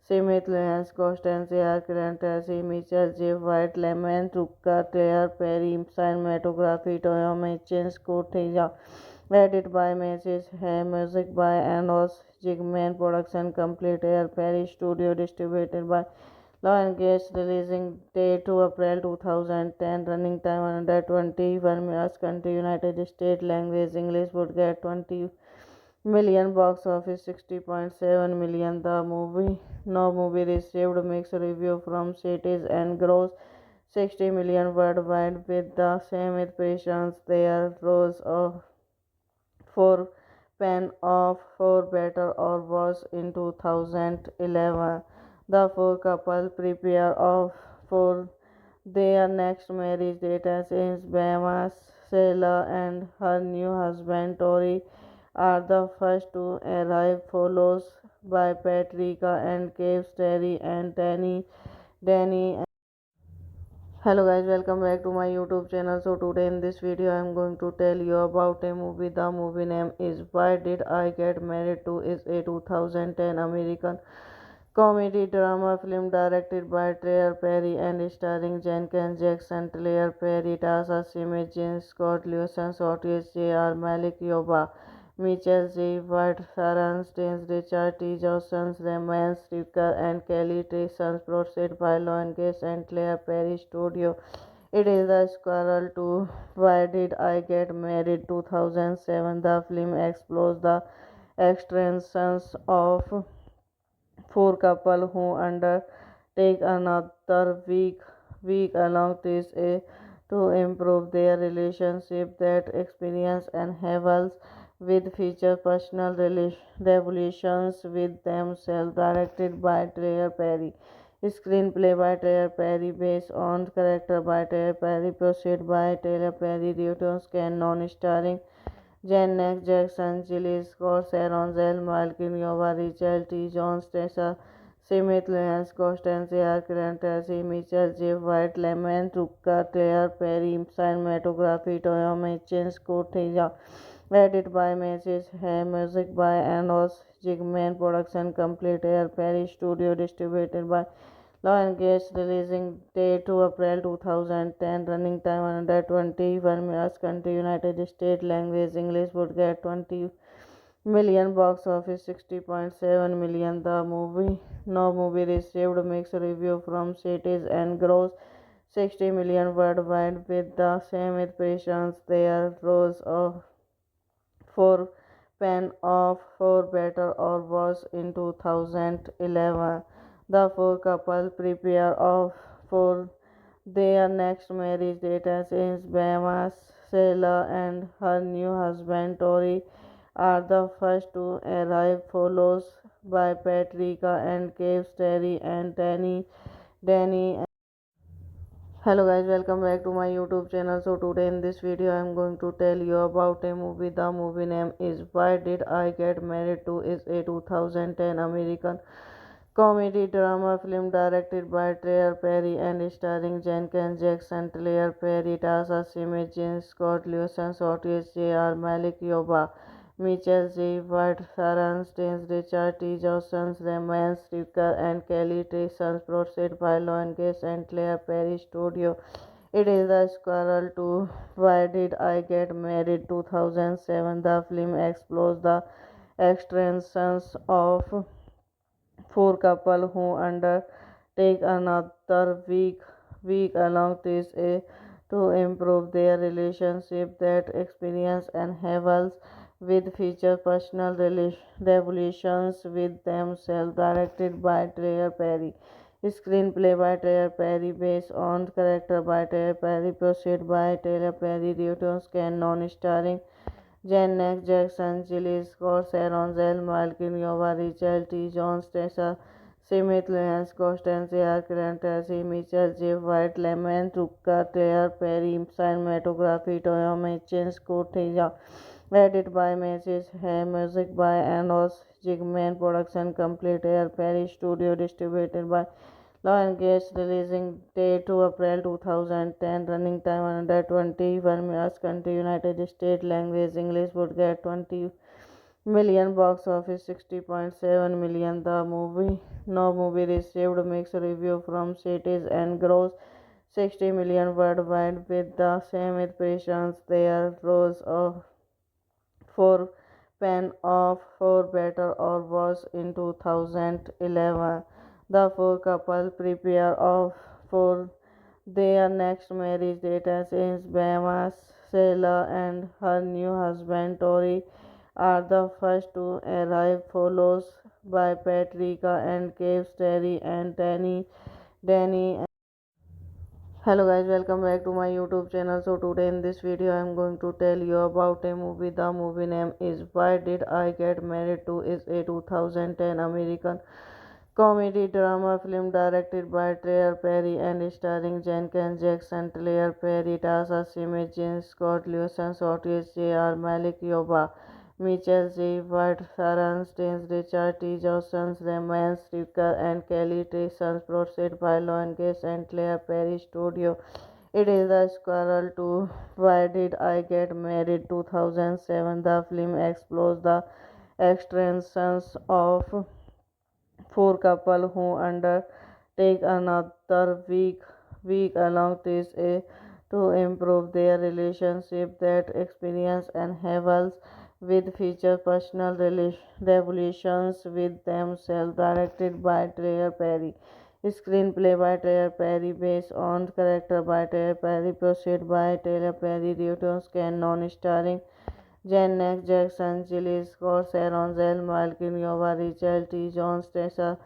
Speaker 1: Smith, Lance Constance, Clarence Tracy, Mitchell J. White, Lemon Tucker, Claire Perry, cinematography, Toyoma Chen, Scott Theja, edited by Mrs. Hay, music by Anos Jigman, production complete, Air Perry Studio, distributed by Lionsgate, releasing date to April 2010, running time 121 minutes, country United States, language English, would get 20 million, box office 60.7 million. The movie received mixed review from critics and grossed 60 million worldwide with the same impressions. There rose of for Pen of For Better or Worse in 2011. The four couple prepare for their next marriage date as Bahamas. Sheila and her new husband Tori are the first to arrive, followed by Patricia and Caves, Terry and Danny. Hello guys, welcome back to my YouTube channel. So today in this video I am going to tell you about a movie. The movie name is Why Did I Get Married To? Is a 2010 American comedy drama film directed by Tyler Perry and starring Jenkins Jackson, Tyler Perry, Tasha Simmet, James Scott Lewison, Otis J.R. Malik, Yoba, Mitchell J. White, Sharon Staines, Richard T. Johnson, Raymond Stricker, and Kelly Trison, produced by Lionsgate and Tyler Perry Studio. It is the sequel to Why Did I Get Married 2007. The film explores the extremes of four couples who undertake another week along this to improve their relationship. That experience enhances with feature personal revolutions with themselves, directed by Tyler Perry. Screenplay by Tyler Perry, based on character by Tyler Perry, produced by Tyler Perry, Reuters Canon, starring Janet Jackson, Jill Scott, Sharon Zell, Malcolm Yoba, Rachel T. Jones, Tessa Smith, Lance Constance, Clarence Tracy, Mitchell J. White, Lemon Tucker, Tyler Perry, cinematography, Toyoma Chen, Scott Theja, edited by Mrs. Hay, music by Anos Jigman, production complete, Air Perry Studio, distributed by Lionsgate, releasing date to April 2010, running time 121 minutes, country United States, language English, would get 20 million, box office 60.7 million. The movie received mixed review from critics and grossed 60 million worldwide with the same impressions. There rose of for Pen of For Better or Worse in 2011. The four couple prepare for their next marriage date as Bahamas. Sheila and her new husband Tori are the first to arrive, followed by Patricia and Caves, Terry and Danny. Hello guys, welcome back to my YouTube channel. So today in this video I am going to tell you about a movie. The movie name is Why Did I Get Married To? Is a 2010 American comedy drama film directed by Tyler Perry and starring Jenkins Jackson, Tyler Perry, Tasha Smith, James Scott, Lewison, Otis, J.R. Malik, Yoba, Mitchell J. White, Sharon Staines, Richard T. Johnson, Raymond Stricker, and Kelly Tyson, produced by Lionsgate and Tyler Perry Studio. It is the sequel to Why Did I Get Married 2007. The film explores the extremes of four couples who undertake another week along this to improve their relationship. That experience enables with feature personal revolutions with themselves, directed by Tyler Perry. Screenplay by Tyler Perry, based on character by Tyler Perry, produced by Tyler Perry, Reuters Can non-starring Janet Jackson, Jill Scott, Sharon Zell, Malcolm Yoba, Rachel T. Jones, Tessa Smith, Lance Constance, Clark Tracy, Mitchell J. White, Lemon Tucker, Claire Perry, cinematography, Toyota Chains, Corteja, edited by Mrs. Hay, music by Anos Jigman, production complete, Air Perry Studio, distributed by Lionsgate, releasing date to April 2010, running time 121 minutes, country United States, language English, would get 20 million, box office 60.7 million. The movie received mixed review from critics and grossed 60 million worldwide with the same impressions. There rose of for Pen of For Better or Worse in 2011. The four couple prepare for their next marriage date as Bama Sela and her new husband Tori are the first to arrive, followed by Patricia and Cave, Terry and Danny. Hello guys, welcome back to my YouTube channel. So today in this video I am going to tell you about a movie. The movie name is Why Did I Get Married To. Is a 2010 American comedy drama film directed by Tyler Perry and starring Jenkins Jackson, Tyler Perry, Tasha Smith, James Scott, Lewison, Otis, J.R. Malik, Yoba, Mitchell J. White, Sharon Staines, Richard T. Johnson, Raymond Stricker, and Kelly Tyson, produced by Lionsgate and Tyler Perry Studio. It is the sequel to Why Did I Get Married 2007. The film explores the extremes of four couples who undertake another week along this to improve their relationship. That experience enables with feature personal revolutions with themselves, directed by Tyler Perry. Screenplay by Tyler Perry, based on character by Tyler Perry, produced by Tyler Perry, Reuters Can non-starring Janet Jackson, Jill Scott, Sharon Zell, Malcolm Yoba, Rachel T. Jones, Tessa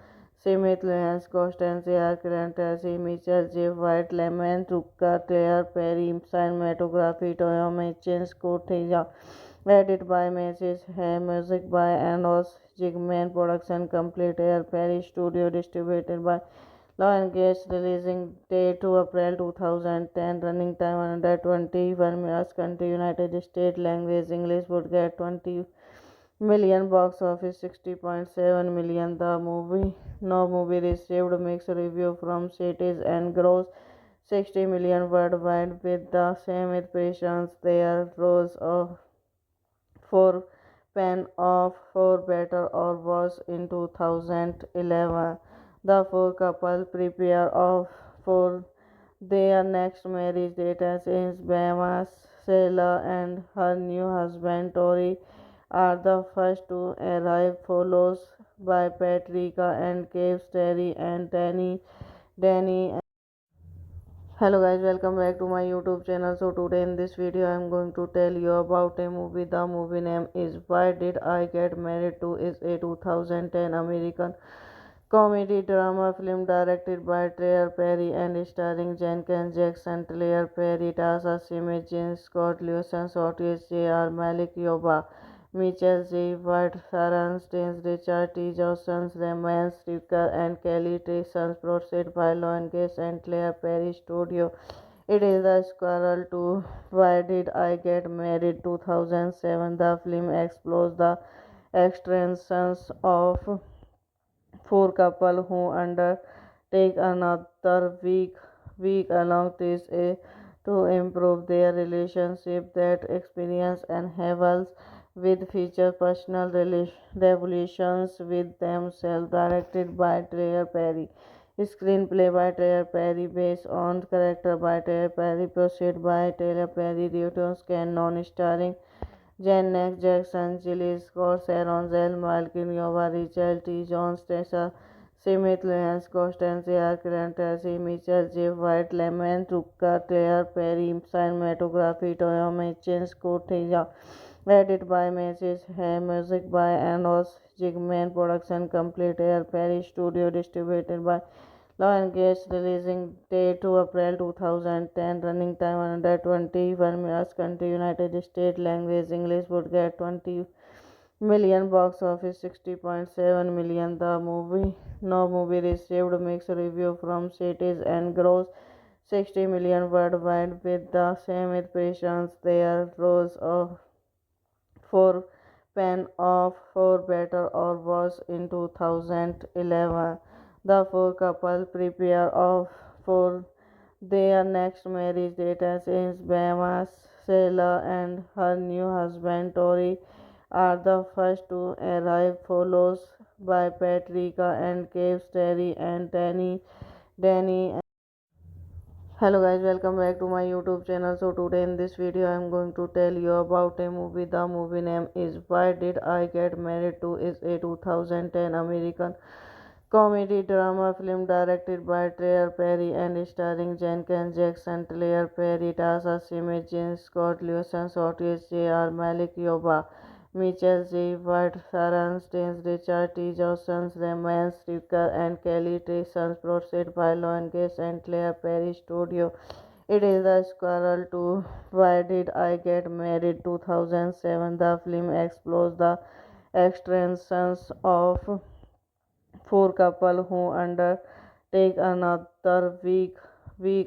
Speaker 1: Smith, Lance Constance, Clark Tracy, Mitchell J. White, Lemon Tucker, Tyler Perry, cinematography, Toyota Chains, Corteja, edited by Mrs. Hay, music by Anos Jigman, production complete, Air Perry Studio, distributed by Lionsgate, releasing date to April 2010, running time 121 minutes, country United States, language English, would get 20 million, box office 60.7 million. The movie received mixed review from critics and grossed 60 million worldwide with the same impressions. There rose for Pen of For Better or Worse in 2011. The four couple prepare for their next marriage date as Bama Sela and her new husband Tori are the first to arrive, followed by Patricia and Cave, Terry and Danny. Hello guys, welcome back to my YouTube channel. So today in this video I am going to tell you about a movie. The movie name is Why Did I Get Married To. Is a 2010 American comedy drama film directed by Tyler Perry and starring Jenkins Jackson, Tyler Perry, Tasha Smith, James Scott, Lewison, Otis, J.R. Malik, Yoba, Mitchell J. White, Sharon Staines, Richard T. Johnson, Raymond Stricker, and Kelly Tyson, produced by Lionsgate and Tyler Perry Studio. It is the sequel to Why Did I Get Married 2007. The film explores the extremes of four couple who undertake another week along to improve their relationship. That experience enhances with feature personal revolutions with themselves, directed by Trey Perry. Screenplay by Tyler Perry based on character by Tyler Perry, produced by Tyler Perry, Reuters Can non-starring Janet Jackson, Jill Scott, Sharon Zell, Malcolm Yova, Rachel T. Jones, Tessa Smith, Lance Constantia, Karen Tracy, Mitchell, Jeff White, Lemon, Tucker, Tyler Perry, cinematography, Toyota Chen, Scott Theja, edited by Mrs. Hay, music by Anos Jigman, production complete, Tyler Perry Studio, distributed by Law and Gas, releasing date to April 2010, running time 121 minutes, country United States, language English, would get 20 million, box office 60.7 million. The movie received mixed review from critics and grossed 60 million worldwide with the same impressions. There rose of for Pan of For Better or Worse in 2011. The four couple prepare for their next marriage date as Bahamas. Sheila and her new husband Tori are the first to arrive, followed by Patricia and Cave, Terry and Danny. Hello guys, welcome back to my YouTube channel. So today in this video I am going to tell you about a movie. The movie name is Why Did I Get Married To? Is a 2010 American comedy drama film directed by Trey Perry and starring Jenkins Jackson, Claire Perry, Tasha Smith, Jean Scott, Lewison, Otis, J.R. Malik, Yoba, Mitchell J. White, Sharon Staines, Richard T. Johnson, Raymond Tucker, and Kelly Trison, produced by Lauren Gates and Claire Perry Studio. It is the sequel to Why Did I Get Married 2007. The film explores the extremes of four couple who undertake another week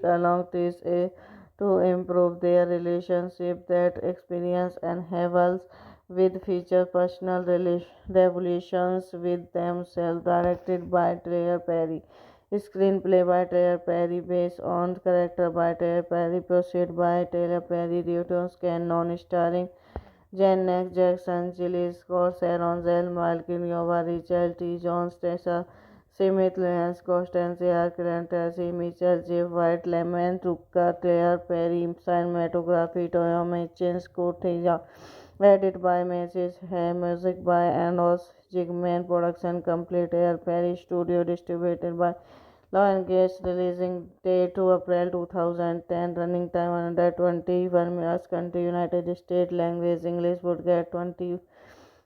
Speaker 1: along to improve their relationship. That experience enhances with feature personal revolutions with themselves, directed by Trey Perry. Screenplay by Tyler Perry based on character by Tyler Perry, produced by Tyler Perry, Reuters Can non-starring Janet Jackson, Jill Scott, Sharon Zell, Malcolm Yova, Rachel T. Jones, Tessa Smith, Lance Constantia, Karen Tracy, Mitchell, Jeff White, Lemon, Tucker, Claire Perry, cinematography, Toyota Chen, Scott Theja, edited by Mrs. Hay, music by Anos Jigman, production complete, Tyler Perry Studio, distributed by Law and Gas, releasing date to April 2010, running time 121 minutes, country United States, language English, would get 20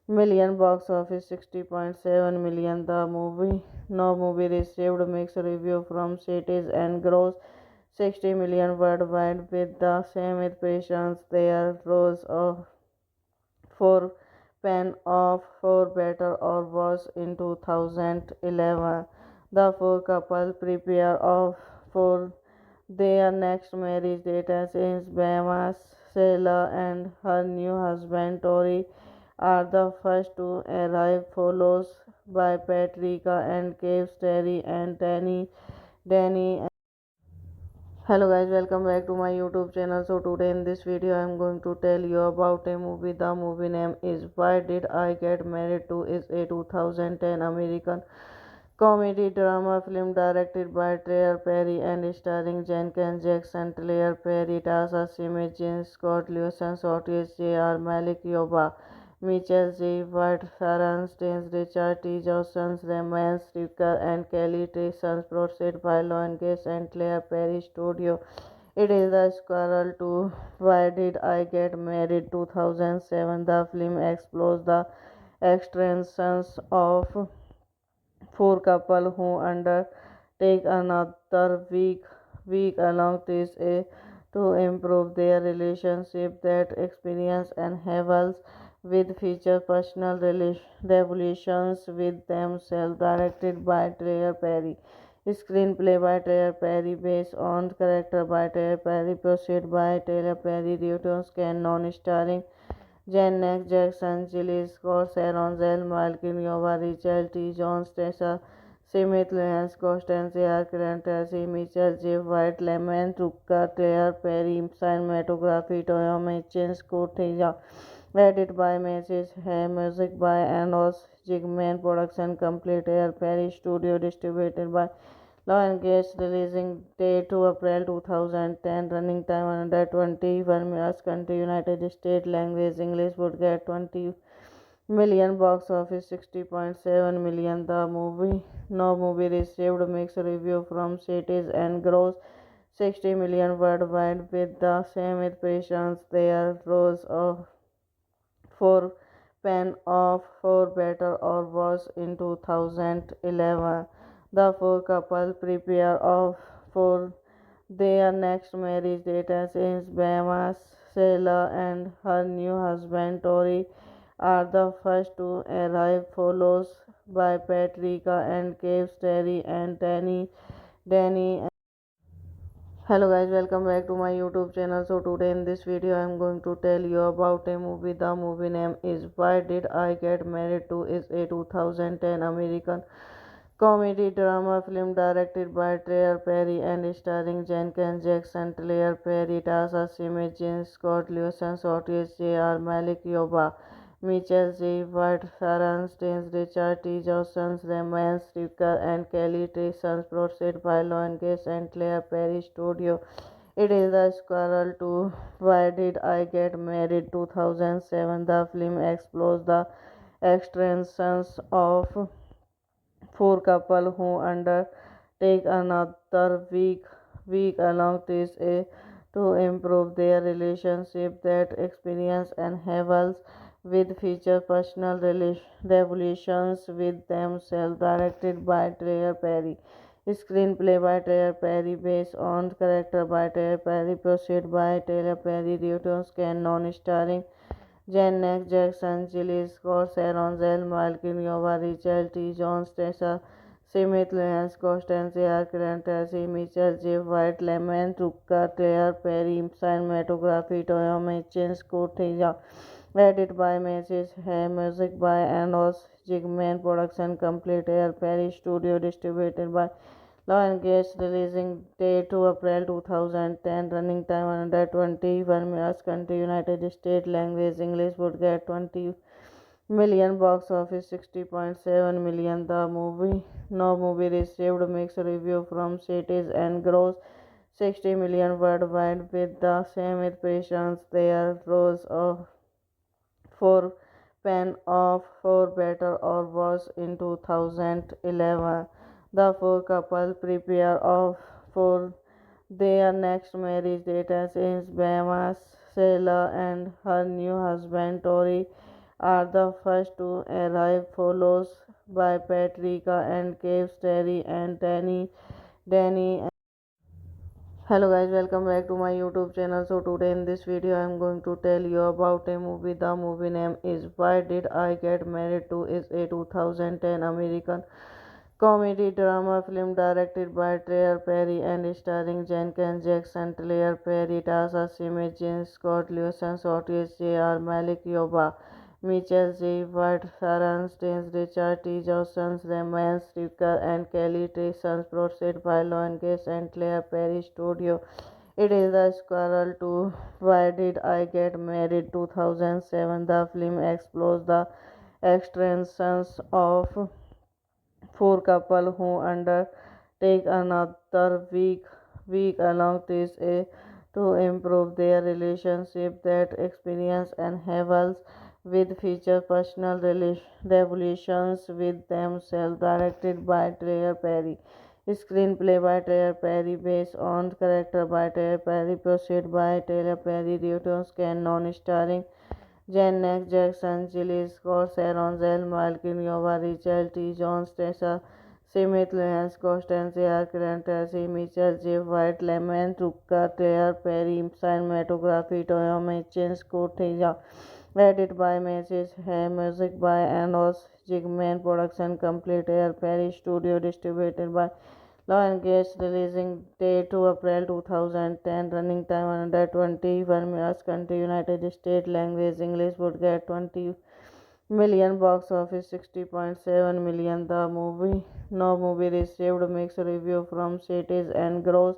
Speaker 1: million, box office 60.7 million. The movie received mixed review from critics and grossed 60 million worldwide with the same impressions. There rose for Pan of For Better or Worse in 2011. The four couple prepare for their next marriage date as Bahamas. Sheila and her new husband Tori are the first to arrive, followed by Patricia and Cave, Terry and Danny. Hello guys, welcome back to my YouTube channel. So today in this video I am going to tell you about a movie. The movie name is Why Did I Get Married To? Is a 2010 American comedy drama film directed by Trey Perry and starring Jenkins Jackson, Claire Perry, Tasha Smith, Jean Scott, Lewison, Otis, J.R. Malik, Yoba, Mitchell J. White, Sharon Staines, Richard T. Johnson, Raymond Tucker, and Kelly Trison, produced by Lauren Gates and Claire Perry Studio. It is the sequel to Why Did I Get Married 2007. The film explores the extremes of four couple who undertake another week along to improve their relationship. That experience enhances with feature personal revolutions with themselves, directed by Trey Perry. Screenplay by Trey Perry based on character by Trey Perry, produced by Trey Perry, Reuters Can non-starring Janet Jackson, Jill Scott, Sharon Zell, Malcolm Yova, Rachel T. Jones, Tessa Simit Lyons, Constance Arcand, Tracy Mitchell, Jeff White, Lemon, Ruka, Claire Perry, cinematography, Toyoma Chins, Koteja, edited by Mrs. Hay, music by Anos Jigman, production complete, Air Perry Studio, distributed by Lion Gates, releasing date to April 2010, running time 121 minutes, country United States, language English, would get 20 million, box office 60.7 million. The movie no movie received mixed review from cities and grossed 60 million worldwide. With the same impressions, there rose of for Pan of For Better or Worse in 2011. The four couple prepare for their next marriage date as is Bahamas. Sheila and her new husband Tori are the first to arrive, followed by Patricia and Cave, Terry and Danny. Hello guys, welcome back to my YouTube channel. So today in this video I am going to tell you about a movie. The movie name is Why Did I Get Married To? Is a 2010 American comedy drama film directed by Claire Perry and starring Jenkins Jackson, Claire Perry, Tasha Simit, Jean Scott, Lewison, Otis, J.R. Malik, Yoba, Mitchell J. White, Sharon Staines, Richard T. Johnson, Raymond Stricker, and Kelly Trison, produced by Lion Gates and Claire Perry Studio. It is the sequel to Why Did I Get Married 2007. The film explores the extremes of four couples who undertake another week along to improve their relationship. That experience enables with feature personal revolutions with themselves, directed by Trey Perry. Screenplay by Taylor Perry, based on character by Taylor Perry, proceed by Taylor Perry, Reuters Can, non-starring Janet Jackson, Jill Scott, Sharon Zell, Malcolm Yoba, Rachel T. Jones, Tessa Smith, Lance Constance, Arcand, Tracy Mitchell, Jeff White, Lemon, Ruka, Claire Perry, cinematography, Toyoma Chins, Koteja, edited by Mrs. Hay, music by Anos Jigman, production complete, Air Perry Studio, distributed by Lion Gates, releasing date to April 2010, running time 121 minutes, country United States, language English, would get 20 million, box office 60.7 million. The movie no movie received mixed review from cities and grossed 60 million worldwide. With the same impressions, there rose for Pan of For Better or Worse in 2011. The four couple prepare for their next marriage date as is Bahamas. Sheila and her new husband Tori are the first to arrive, followed by Patricia and Cave, Terry and Danny. Hello guys, welcome back to my YouTube channel. So today in this video I am going to tell you about a movie. The movie name is Why Did I Get Married To? Is a 2010 American comedy drama film directed by Claire Perry and starring Jenkins Jackson, Claire Perry, Tasha Simit, Jean Scott, Lewison, Otis, J.R. Malik, Yoba, Mitchell J. White, Sharon Staines, Richard T. Johnson, Raymond Stricker, and Kelly Trison, produced by Lion Gates and Claire Perry Studio. It is the sequel to Why Did I Get Married 2007. The film explores the extremes of four couples who undertake another week along to improve their relationship. That experience enables with feature personal revolutions with themselves, directed by Trey Perry. Screenplay by Taylor Perry, based on character by Taylor Perry, proceed by Taylor Perry, Reuters Can, non-starring Janet Jackson, Jill Scott, Sharon Zell, Malcolm Yoba, Rachel T. Jones, Tessa Smith, Lance Constance, Arcand, Tracy Mitchell, Jeff White, Lemon, Ruka, Claire Perry, cinematography, Toyoma Chins, Koteja, edited by Mrs. Hay, music by Anos Jigman, production complete, Air Perry Studio, distributed by Lion Gates, releasing date to April 2010, running time 121 minutes, country United States, language English, would get 20 million, box office 60.7 million. The movie received mixed review from critics and grossed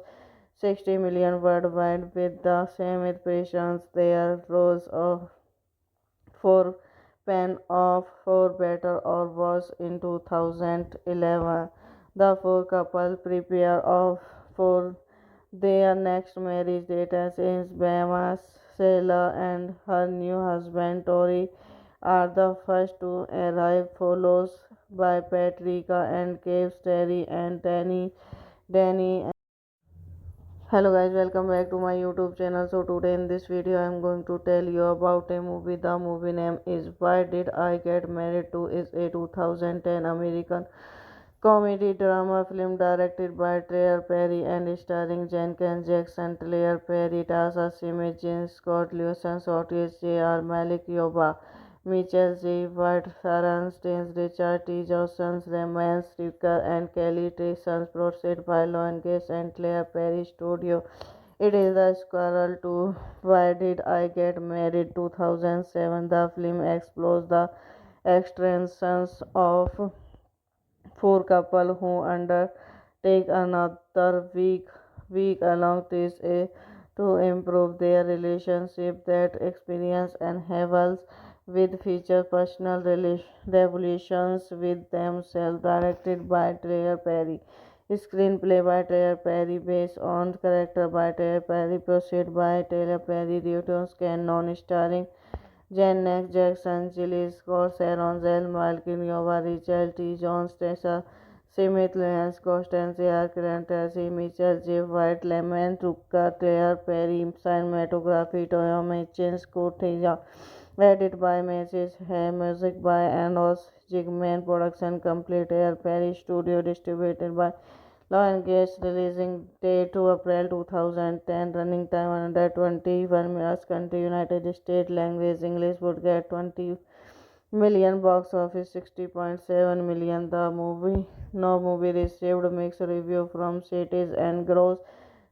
Speaker 1: 60 million worldwide with the same impressions. There rose for Pan of For Better or Worse in 2011. The four couple prepare for their next marriage date as in Bahamas. Sheila and her new husband Tori are the first to arrive, followed by Patricia and Cave, Terry and Danny. Hello guys, welcome back to my YouTube channel. So today in this video I am going to tell you about a movie. The movie name is Why Did I Get Married To? Is a 2010 American comedy drama film directed by Trey Perry and starring Jenkins Jackson, Claire Perry, Tasha Simmet, James Scott, Lewison, Otis, J.R. Malik, Yoba, Mitchell J. White, Sharon Staines, Richard T. Johnson, Raymond Stricker, and Kelly Trison, produced by Lionsgate and Claire Perry Studio. It is the sequel to Why Did I Get Married 2007. The film explores the extremes of four couples who undertake another week along to improve their relationship. That experience enhances with feature personal revolutions with themselves, directed by Trey Perry. Screenplay by Trey Perry, based on character by Trey Perry, proceed by Trey Perry, Newton's Canon, starring Janet Jackson, Jill Scott, Sharon Zell, Malcolm Yoba, Richard T. Jones, Tessa Smith, Lance Constance, Clarence Tracy, Mitchell J. White, Lemon Tucker, Claire Perry, cinematography, Toyo Mitchell, Scott edited by Mrs. Hay, music by Anos Jigman, production complete, Air Perry Studio, distributed by Lionsgate, releasing date to April 2010, running time 121 minutes, country United States, language English, would get 20 million, box office 60.7 million. The movie received mixed review from critics and grossed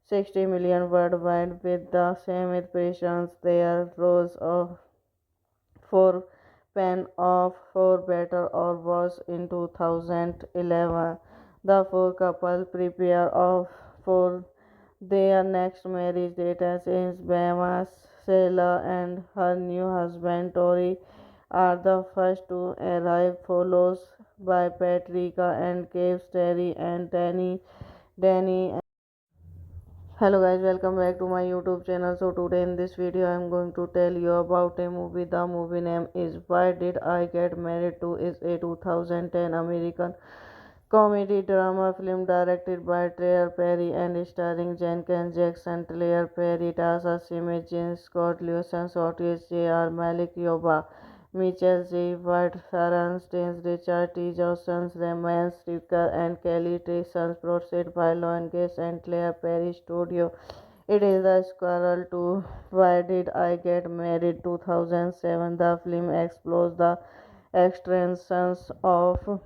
Speaker 1: 60 million worldwide with the same impressions. There rose for Pan of For Better or Worse in 2011. The four couple prepare for their next marriage date as in Bahamas. Sheila and her new husband Tori are the first to arrive, followed by Patricia and Cave, Terry and Danny. Hello guys, welcome back to my YouTube channel. So today in this video I am going to tell you about a movie. The movie name is Why Did I Get Married To? Is a 2010 American comedy drama film directed by Trey Perry and starring Jenkins Jackson, Claire Perry, Tasha Simmet, James Scott, Lewison, Otis, J.R. Malik, Yoba, Mitchell J. White, Sharon Staines, Richard T. Johnson, Raymond Stricker, and Kelly Trison, produced by Lionsgate and Claire Perry Studio. It is the sequel to Why Did I Get Married 2007. The film explores the extremes of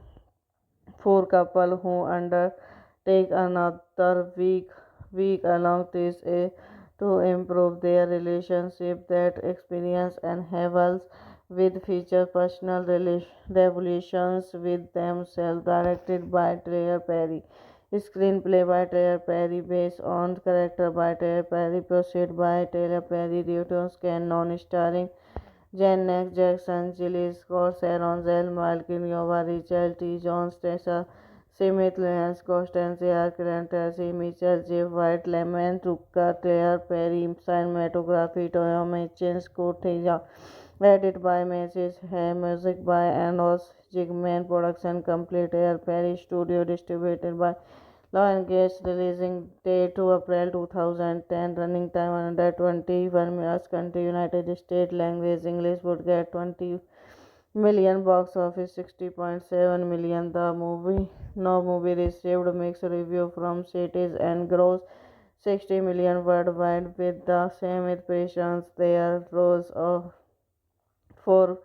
Speaker 1: four couples who undertake another week along to improve their relationship. That experience enhances with feature personal revolutions with themselves, directed by Trey Perry. Screenplay by Trey Perry, based on character by Trey Perry, proceed by Trey Perry, Newton's Canon, starring Janet Jackson, Jill Scott, Sharon Zell, Malcolm Yoba, Richard T. Jones, Tessa Smith, Lance Constance, Clarence Tracy, Mitchell J. White, Lemon Tucker, Claire Perry, cinematography, Toyo Mitchell, Scott edited by Mrs. Hay, music by Anos Jigman, production complete, Air Perry Studio, distributed by Lionsgate, releasing date to April 2010, running time 121 minutes, country United States, language English, would get 20 million, box office 60.7 million. The movie received mixed review from critics and grossed 60 million worldwide with the same impressions. There rose for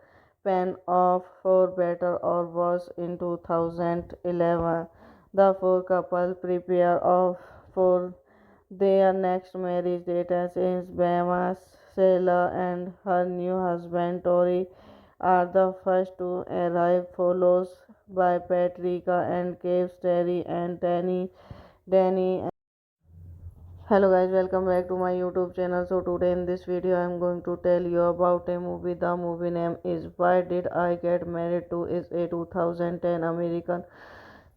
Speaker 1: Pan of For Better or Worse in 2011. The four couple prepare for their next marriage date as in Bahamas. Sheila and her new husband Tori are the first to arrive, followed by Patricia and Caves, Terry and Danny. Hello guys, welcome back to my YouTube channel. So today in this video I am going to tell you about a movie. The movie name is Why Did I Get Married To? Is a 2010 American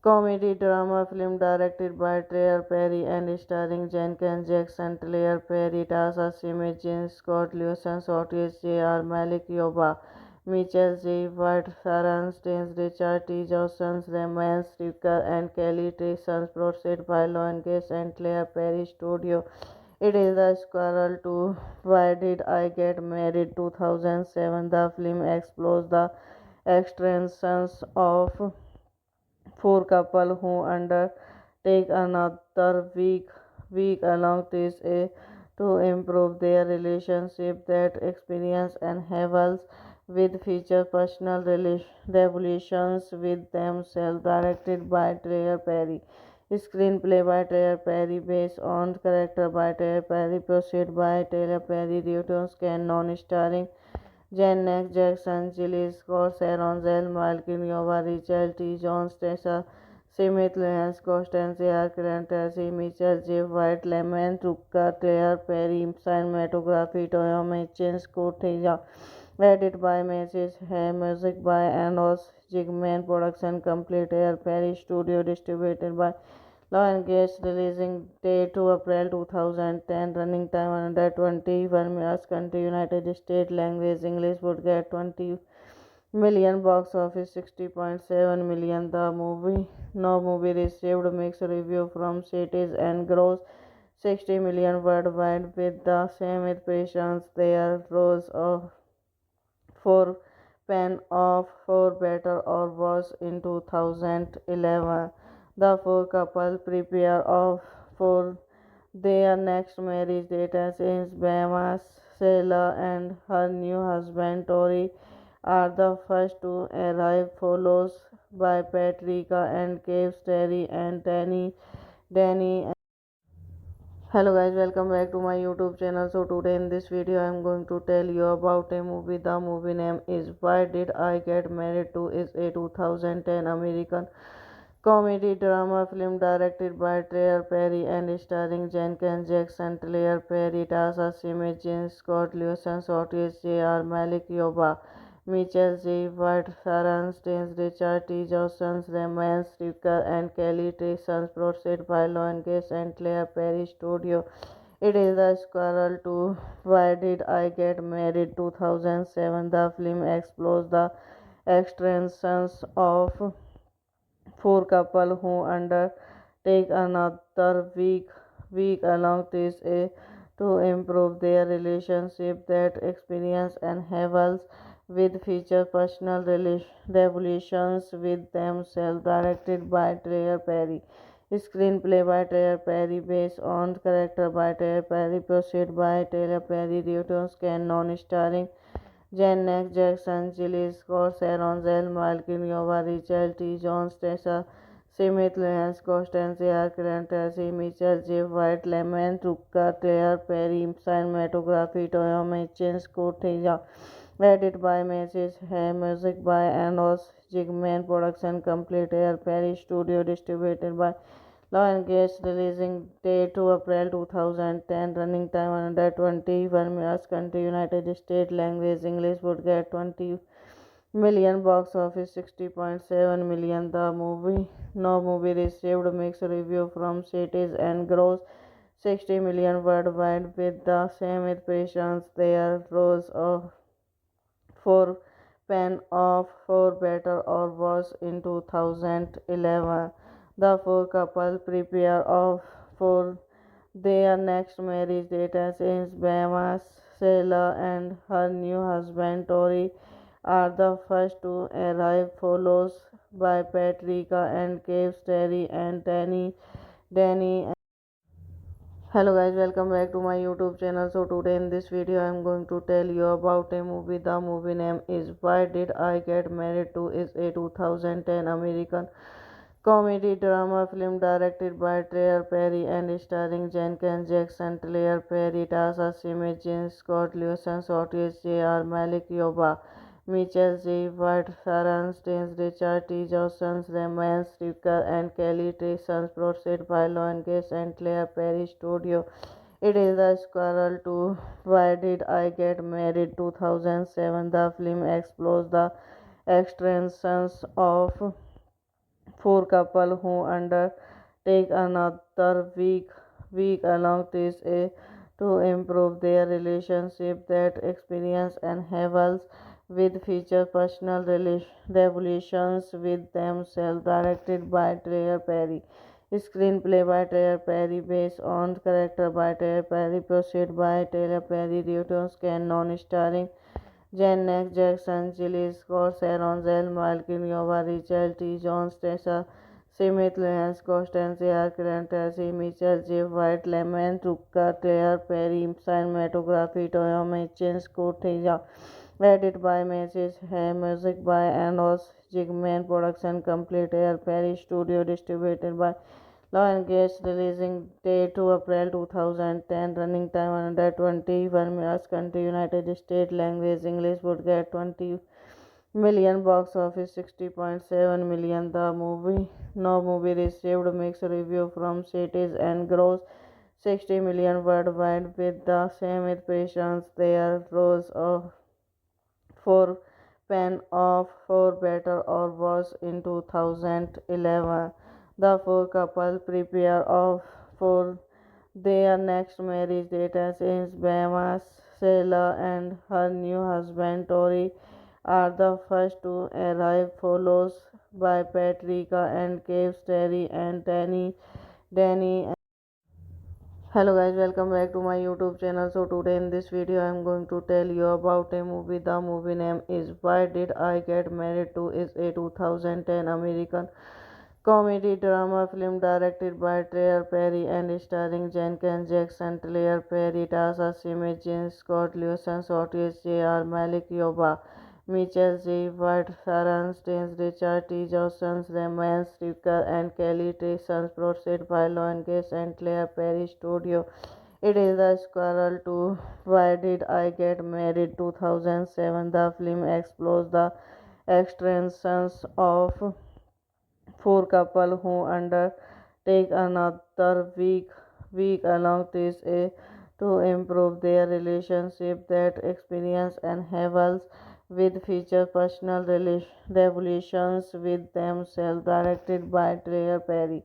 Speaker 1: comedy drama film directed by Trey Perry and starring Jenkins Jackson, Claire Perry, Tasha Simmet, James Scott Lewison, Otis J.R. Malik, Yoba, Mitchell J. White, Sharon Staines, Richard T. Johnson, Raymond Stricker, and Kelly Trison, produced by Lionsgate and Claire Perry Studio. It is the sequel to Why Did I Get Married 2007. The film explores the extremes of four couples who undertake another week along to improve their relationship. That experience and heavens with feature personal revolutions with themselves, directed by Trey Perry. Screenplay by Trey Perry, based on character by Trey Perry, proceed by Trey Perry, Newton's canon, starring Janet Jackson, Jill Scott, Sharon Zell, Malcolm Yoba, Richard T. Jones, Tessa Smith, Lance Constance, Arcand, Tracy Mitchell, Jeff White, Lemon, Tucker, Claire Perry, cinematography, Toyoma Chen, Scott Teja, edited by Mrs. Hay, music by Anos Jigman, production complete, Air Perry Studio, distributed by Lionsgate, releasing date to April 2010, running time 121 minutes, country United States, language English, would get 20 million, box office 60.7 million. The movie received mixed review from critics and grossed 60 million worldwide, with the same impressions. There rose of for Pan of For Better or Worse in 2011. The four couple prepare for their next marriage date as Bama Sela and her new husband Tori are the first to arrive, followed by Patricia and Caves, Terry and Danny. Hello guys, welcome back to my YouTube channel. So today in this video I am going to tell you about a movie. The movie name is Why Did I Get Married To? Is a 2010 American comedy drama film directed by Trey Perry and starring Jenkins Jackson, Claire Perry, Tasha Simmet, James Scott Lewison, Otis J.R. Malik, Yoba, Mitchell J. White, Sharon Staines, Richard T. Johnson, Raymond Stricker, and Kelly Trison, produced by Lionsgate and Claire Perry Studio. It is the sequel to Why Did I Get Married 2007. The film explores the extremes of four couples who undertake another week along to improve their relationship. That experience and heavens with feature personal revolutions with themselves, directed by Trey Perry. Screenplay by Trey Perry, based on character by Trey Perry, proceed by Trey Perry, Newton's canon, starring Janet Jackson, Jill Scott, Sharon Zell, Malcolm Yoba, Richard T. Jones, Tessa Smith, Lance Constance, Arcand, Tracy Mitchell, Jeff White, Lemon, Tucker, Claire Perry, cinematography, Toyoma Chen, Scott Teja, edited by Mrs. Hay, music by Anos Jigman, production complete, Air Perry Studio, distributed by Lionsgate, releasing date to April 2010, running time 121 minutes, country United States, language English, would get 20 million, box office 60.7 million. The movie received mixed review from critics and grossed 60 million worldwide, with the same impressions. There rose of for Pan of For Better or Worse in 2011. The four couple prepare for their next marriage date as Bama Sela and her new husband Tori are the first to arrive, followed by Patricia and Caves, Terry and Danny. Hello guys, welcome back to my YouTube channel. So today in this video I am going to tell you about a movie. The movie name is Why Did I Get Married To? Is a 2010 American comedy drama film directed by Trey Perry and starring Jenkins Jackson, Claire Perry, Tasha Simmet, James Scott Lewison, Otis J.R. Malik, Yoba, Mitchell J. White, Sharon Staines, Richard T. Johnson, Raymond Stricker, and Kelly Trison, produced by Lionsgate and Claire Perry Studio. It is the sequel to Why Did I Get Married 2007. The film explores the experiences of four couples who undertake another week along this to improve their relationship. That experience enhances with feature personal revolutions with themselves, directed by Trey Perry. Screenplay by Trey Perry, based on character by Trey Perry, proceed by Taylor Perry, Newton's canon, starring Janet Jackson, Jill Scott, Sharon Zell, Malcolm Yoba, Richard T. Jones, Tessa Smith, Lance Constance, Arcand, Tracy Mitchell, Jeff White, Lemon, Tucker, Claire Perry, cinematography, Toyoma Chen, Scott Theja, edited by Mrs. Hay, music by Anos Jigman, production complete, Air Perry Studio, distributed by Lionsgate, releasing date to April 2010, running time 121 minutes, country United States, language English, would get 20 million, box office 60.7 million. The movie received mixed review from critics and grossed 60 million worldwide. With the same impressions, there rose for Pan of For Better or Worse in 2011. The four couple prepare for their next marriage date as Bama Sela and her new husband Tori are the first to arrive, followed by Patricia and Cave, Terry and Danny. Hello guys, welcome back to my YouTube channel. So today in this video I am going to tell you about a movie. The movie name is Why Did I Get Married To. Is a 2010 American comedy drama film directed by Trey Perry and starring Jenkins Jackson, Claire Perry, Tasha Smith, James Scott Lewison, Otis J.R. Malik Yoba, Mitchell J. White, Sharon Staines, Richard T. Johnson, Raymond Stricker, and Kelly Trison, produced by Lionsgate and Claire Perry Studio. It is the sequel to Why Did I Get Married 2007. The film explores the experiences of four couples who undertake another week along this to improve their relationship. That experience enhances with feature personal revolutions with themselves, directed by Trey Perry.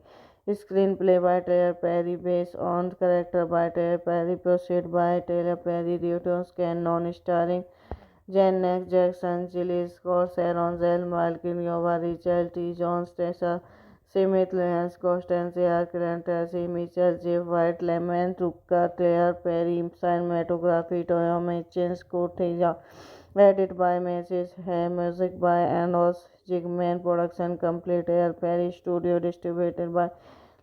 Speaker 1: Screenplay by Trey Perry, based on character by Trey Perry, proceed by Taylor Perry, Newton's canon, starring Janet Jackson, Jill Scott, Sharon Zell, Malcolm Yoba, Richard T. Jones, Tessa Smith, Lance Constance, Arcand, Tracy Mitchell, Jeff White, Lemon, Tucker, Claire Perry, cinematography, Toyoma Chen, Scott Theja, edited by Mrs. Hay, music by Anos Jigman, production complete, Air Perry Studio, distributed by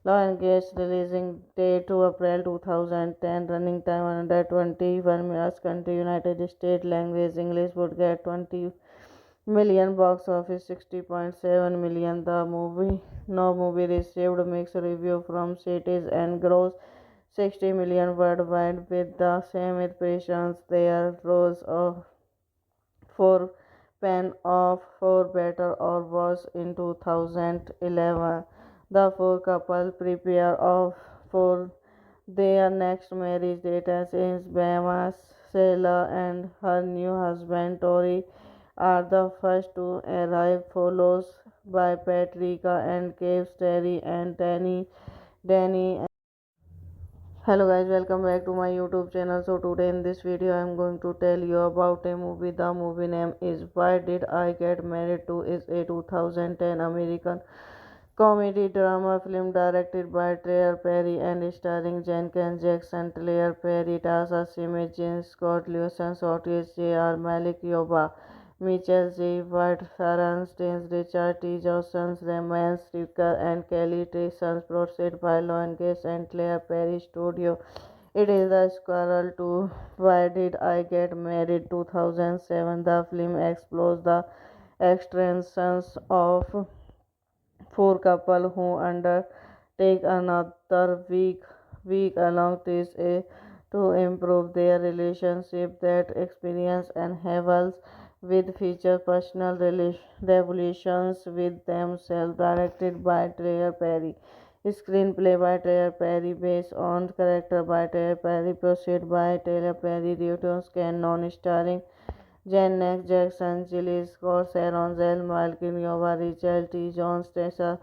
Speaker 1: Lionsgate, releasing date to April 2010, running time 121 minutes, country United States, language English, would get 20 million, box office 60.7 million. The movie received mixed review from critics and grossed 60 million worldwide. With the same impressions, there rose for Pan of For Better or Worse in 2011. The four couple prepare for their next marriage date as Bama Sela and her new husband Tori are the first to arrive, followed by Patricia and Cave, Terry and Danny. Hello guys, welcome back to my YouTube channel. So today in this video I am going to tell you about a movie. The movie name is Why Did I Get Married To. Is a 2010 American comedy drama film directed by Trey Perry and starring Jenkins Jackson, Claire Perry, Tasha Smith, James Scott Lewison, Otis J.R. Malik Yoba, Mitchell J. White, Sharon Staines, Richard T. Johnson, Raymond Stricker, and Kelly Trison, produced by Lionsgate and Claire Perry Studio. It is the sequel to Why Did I Get Married 2007. The film explores the experiences of four couples who undertake another week along this to improve their relationship. That experience enhances with feature personal revolutions with themselves, directed by Tyler Perry. Screenplay by Tyler Perry, based on character by Tyler Perry, proceed by Tyler Perry, Returns Canon, starring Janet Jackson, Jill Scott, Sharon Zell, Malcolm Yoba, Richard T. Jones, Tessa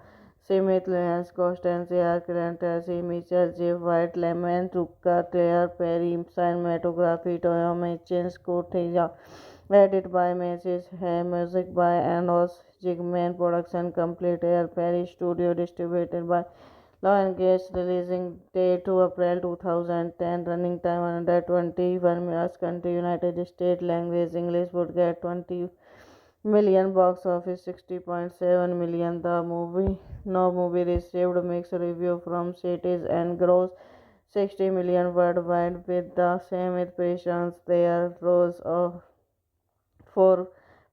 Speaker 1: Smith, Lance Constance, Clark, Tracy Mitchell, Jeff White, Lemon, Tucker, Claire Perry, cinematography, Toyoma Chen, Scott Theja, edit by Mrs. Hay, music by Anos Jigman, production complete, Air Perry Studio, distributed by Law and Gates, releasing date to April 2010, running time 121 minutes, country United States, language English, would get 20 million, box office 60.7 million. The movie received mixed review from critics and grossed 60 million worldwide with the same impressions. There rose of for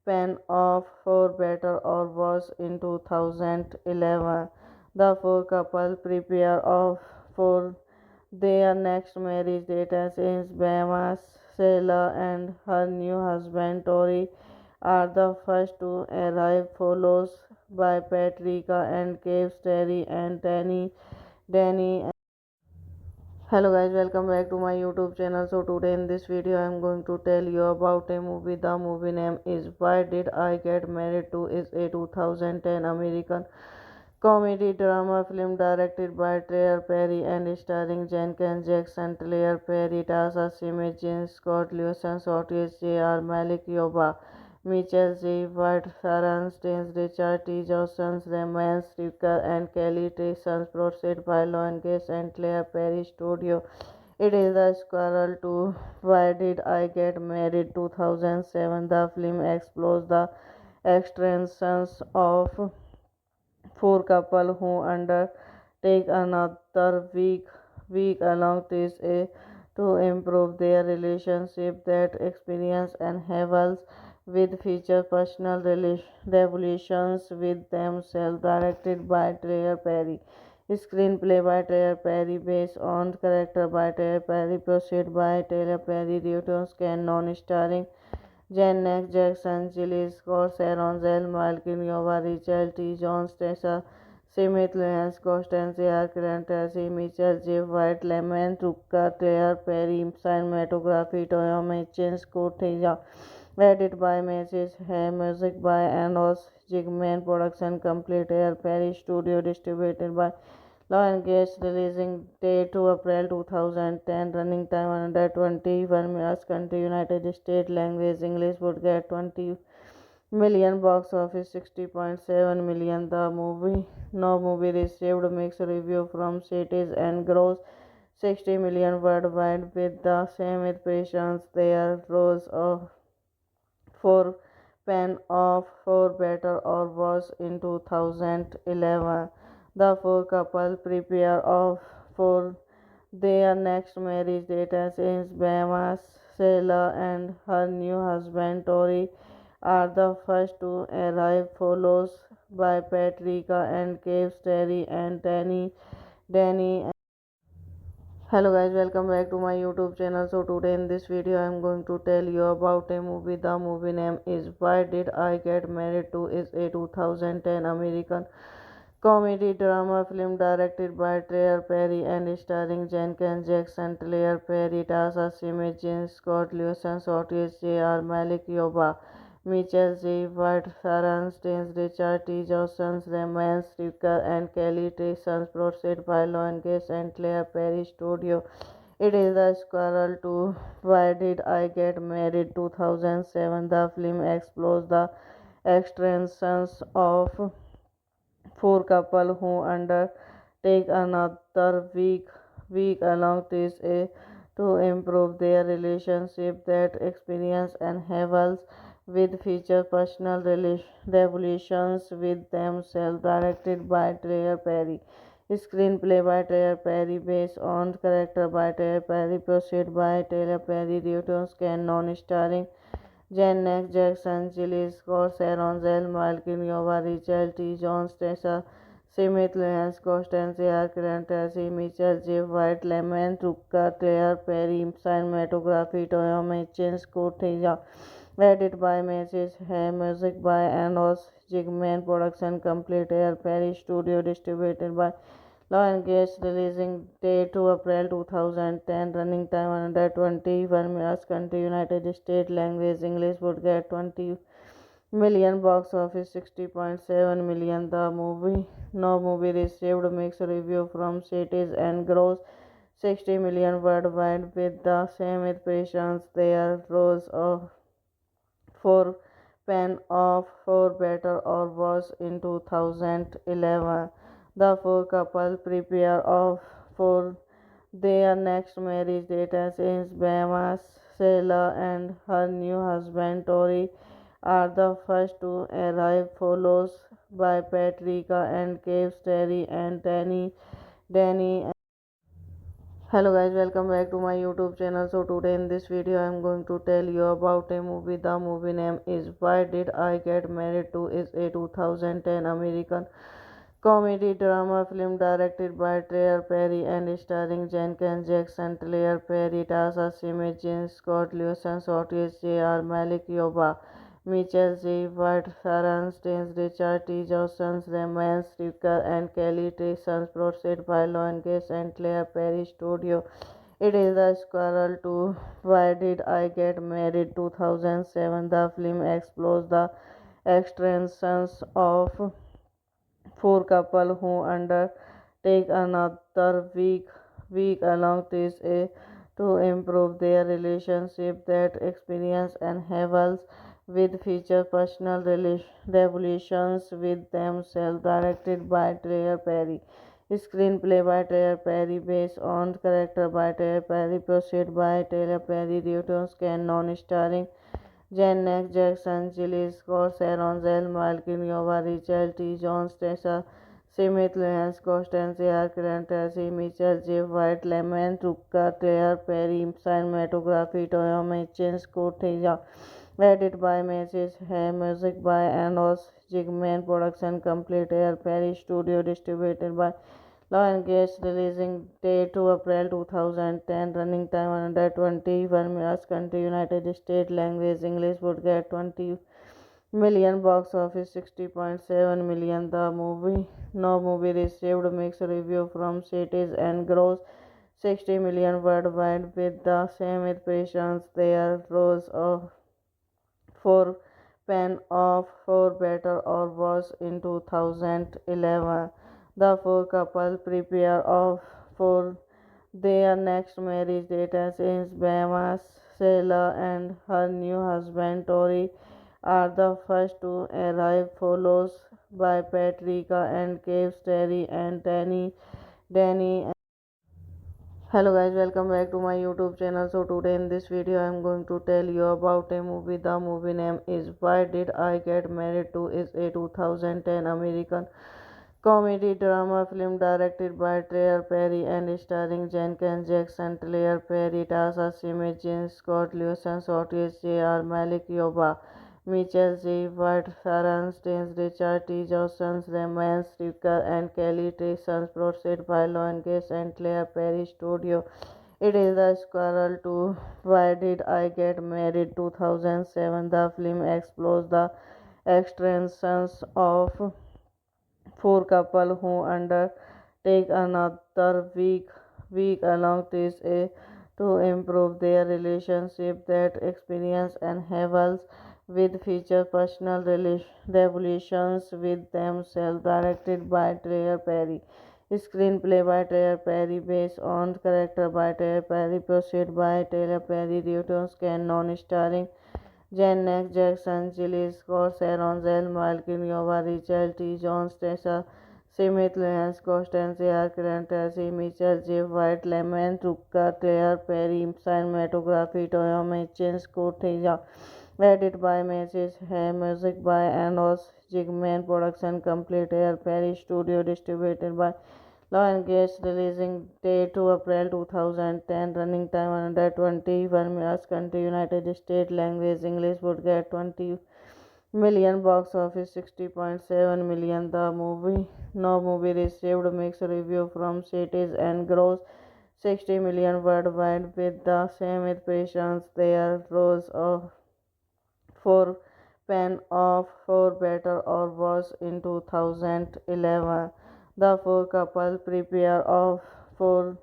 Speaker 1: Pen of For Better or Worse in 2011. The four couple prepare for their next marriage date as Bama Sela and her new husband Tori are the first to arrive, followed by Patricia and Cave, Terry and Danny. Hello guys, welcome back to my YouTube channel. So today in this video I am going to tell you about a movie. The movie name is Why Did I Get Married To. Is a 2010 American comedy drama film directed by Tyler Perry and starring Jenkins Jackson, Tyler Perry, Tasha Simit, James Scott, Lewison, Otis, J.R. Malik, Yoba, Mitchell J. White, Sharon Staines, Richard T. Johnson, Raymond Stricker, and Kelly Tyson, produced by Lionsgate and Tyler Perry Studio. It is the sequel to Why Did I Get Married 2007. The film explores the extremes of four couples who undertake another week along this to improve their relationship. That experience enables with feature personal revolutions with themselves, directed by Tyler Perry. Screenplay by Tyler Perry, based on character by Tyler Perry, proceed by Tyler Perry, Returns Canon, starring Janet Jackson, Jill Scott, Sharon Zell, Malcolm Yoba, Richard T. Jones, Tessa Smith, Lance Constance, Clark, Tracy Mitchell, Jeff White, Lemon, Tucker, Claire Perry, cinematography, Toyoma Chen, Scott Theja, edit by Mrs. Hay, music by Anos Jigman, production complete, Air Perry Studio, distributed by Law and Gates, releasing date to April 2010, running time 121 minutes, country United States, language English, would get 20 million, box office 60.7 million. The movie received mixed review from critics and grossed 60 million worldwide with the same impressions. There rose of for Pen of For Better or Worse in 2011. The four couple prepare for their next marriage date as Bama Sela and her new husband Tori are the first to arrive, followed by Patricia and Cave, Terry and Danny. Hello guys, welcome back to my YouTube channel. So today in this video I am going to tell you about a movie. The movie name is Why Did I Get Married To. Is a 2010 American comedy drama film directed by Tyler Perry and starring Jenkins Jackson, Tyler Perry, Tasha Simit, James Scott, Lewison, Otis, J.R. Malik, Yoba, Mitchell J. White, Sharon Staines, Richard T. Johnson, Raymond Stricker, and Kelly Tyson, produced by Lionsgate and Tyler Perry Studio. It is the sequel to Why Did I Get Married 2007. The film explores the extremes of four couples who undertake another week along this to improve their relationship. That experience enables with feature personal revolutions with themselves, directed by Tyler Perry. Screenplay by Tyler Perry, based on character by Tyler Perry, proceed by Tyler Perry, Returns Canon, starring Janet Jackson, Jill Scott, Sharon Zell, Malcolm Yoba, Richard T. Jones, Tessa Smith, Lance Constance, Clark, Tracy Mitchell, Jeff White, Lemon, Tucker, Claire Perry, cinematography, Toyoma Chen, Scott Theja, Edited by Mrs. Hay, music by Anos Jigman, production complete Air Paris Studio, distributed by Lion Gates, releasing date to April 2010, running time 121 minutes, country United States, language English, would get 20 million, box office 60.7 million. The movie no movie received mixed review from cities and gross 60 million worldwide with the same impressions. There rose of for Pen of For Better or Worse in 2011. The four couple prepare for their next marriage date as Bama Sela and her new husband Tori are the first to arrive, followed by Patricia and Caves, Terry and Danny. Hello guys, welcome back to my YouTube channel. So today in this video I am going to tell you about a movie. The movie name is Why Did I Get Married To. Is a 2010 American comedy drama film directed by Trey Perry and starring Jenkins Jackson, Claire Perry, Tasha Simmet, James Scott Lewison, Otis J.R. Malik Yoba, Mitchell J. White, Sharon Staines, Richard T. Johnson, Raymond Stricker, and Kelly Tyson, produced by Lionsgate and Claire Perry Studio. It is the sequel to Why Did I Get Married 2007. The film explores the extremes of four couples who undertake another week along this to improve their relationship. That experience and havels with feature personal revolutions with themselves, directed by Trey Perry. Screenplay by Trey Perry, based on character by Trey Perry, proceed by Trey Perry, Newton's non starring Janet Jackson, Jill Scott, Sharon Zell, Malcolm Yoba, Richard T. Jones, Tessa Smith, Lance Constance, Clark Tracy, Mitchell J. White, Lemon Tucker, Claire Perry, cinematography, Toyoma Chen, Scott Teja, edited by Mrs. Hay, music by Anos Jigman, production complete Air Paris Studio, distributed by Lionsgate, releasing date to April 2010, running time 121 minutes, country United States, language English, would get 20 million, box office 60.7 million. The movie no movie received mixed review from cities and gross 60 million worldwide with the same impressions. There rose of for Pen of For Better or Worse in 2011. The four couple prepare for their next marriage date as Bama Sela and her new husband Tori are the first to arrive, followed by Patricia and Caves, Terry and Danny. Hello guys, welcome back to my YouTube channel. So today in this video I am going to tell you about a movie. The movie name is Why Did I Get Married To. Is a 2010 American comedy drama film directed by Trey Perry and starring Jenkins Jackson, Claire Perry, Tasha Simmet, James Scott Lewison, Otis J.R. Malik Yoba, Mitchell J. White, Sharon Staines, Richard T. Johnson, Raymond Stricker, and Kelly Tyson, produced by Lionsgate and Claire Perry Studio. It is the sequel to Why Did I Get Married 2007. The film explores the extremes of four couples who undertake another week along this to improve their relationship. That experience and havels with feature personal revolutions with themselves, directed by Trey Perry. Screenplay by Trey Perry, based on character by Trey Perry, proceed by Trey Perry, Newton's non starring Janet Jackson, Jill Scott, Sharon Zell, Malcolm Yoba, Richard T. Jones, Tessa Smith, Lance Constance, Clark Tracy, Mitchell J. White, Lemon Tucker, Claire Perry, cinematography, Toyoma Chen, Scott Teja, edited by Mrs. Hay, music by Anos Jigman, production complete Air Paris Studio, distributed by Lionsgate, releasing date to April 2010, running time 121 minutes, country United States, language English, would get 20 million, box office 60.7 million. The movie no movie received mixed review from cities and gross 60 million worldwide with the same impressions. There rose of for Pan Off for Better or Worse in 2011. The four couple prepare for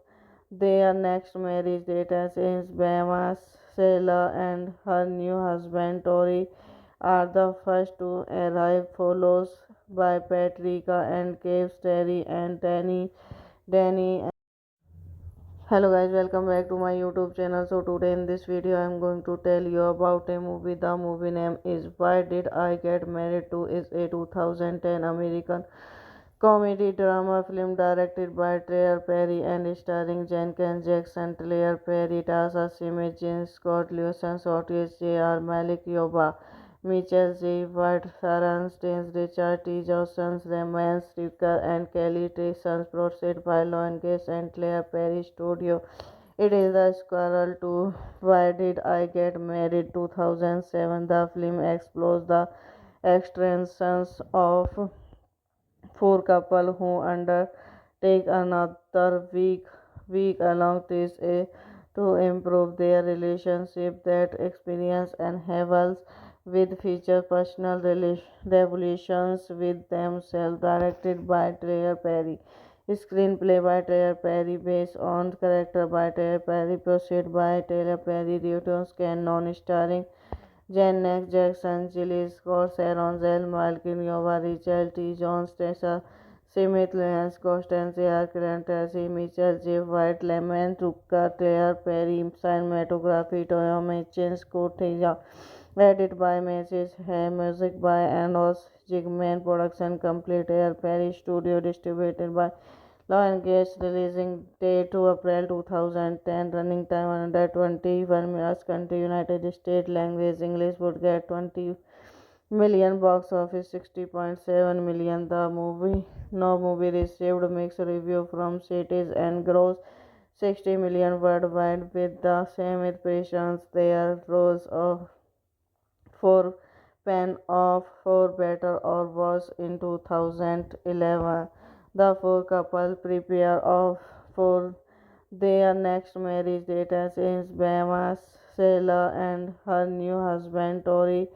Speaker 1: their next marriage date as Bahamas. Sheila and her new husband Tori are the first to arrive, followed by Patricia and Caves, Terry and Danny. Hello guys, welcome back to my YouTube channel. So today in this video I am going to tell you about a movie. The movie name is Why Did I Get Married To? Is a 2010 American comedy drama film directed by Trey Perry and starring Jenkins Jackson, Claire Perry, Tasha Simit, Jean Scott, Lewison, Otis, J.R. Malik, Yoba, Mitchell J. White, Sharon Staines, Richard T. Johnson, Raymond Stricker, and Kelly Trison, produced by Lionsgate and Claire Perry Studio. It is the sequel to Why Did I Get Married 2007. The film explores the extremes of four couples who undertake another week along this to improve their relationship. That experience enables with feature personal revolutions with themselves, directed by Trey Perry. Screenplay by Trey Perry, based on character by Trey Perry, produced by Trey Perry, Reuters Can non-starring Janet Jackson, Jill Scott, Sharon Zell, Malcolm Yoba, Rachel T. Jones, Tessa Smith, Lance Constance, Clark Tracy, Mitchell J. White, Lemon Tucker, Claire Perry, cinematography, Toyota Chen, Scott Theja, edit by Mrs. Hay, music by Anos Jigman, production complete, Air Perry Studio, distributed by Lionsgate, releasing date to April 2010, running time 121 minutes, country United States, language English, would get 20 million, box office 60.7 million. The movie received mixed review from critics and grossed 60 million worldwide with the same impressions. There rose of for Pan Off for Better or Worse in 2011. The four couple prepare for their next marriage date as Bahamas. Sheila and her new husband Tori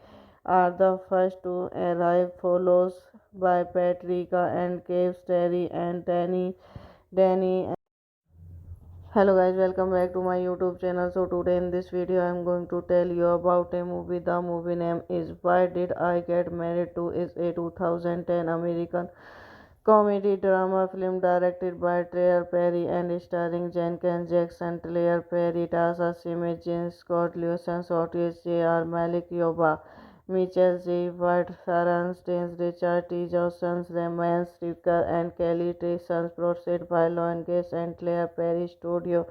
Speaker 1: are the first to arrive, followed by Patricia and Caves, Terry and Danny. Hello guys, welcome back to my YouTube channel. So today in this video I am going to tell you about a movie. The movie name is Why Did I Get Married To? Is a 2010 American comedy drama film directed by Trey Perry and starring Jenkins Jackson, Claire Perry, Tasha Simit, Jean Scott, Lewison, Otis, J.R. Malik, Yoba, Mitchell J. White, Sharon Staines, Richard T. Johnson, Raymond Stricker, and Kelly Trison, produced by Lionsgate and Claire Perry Studio.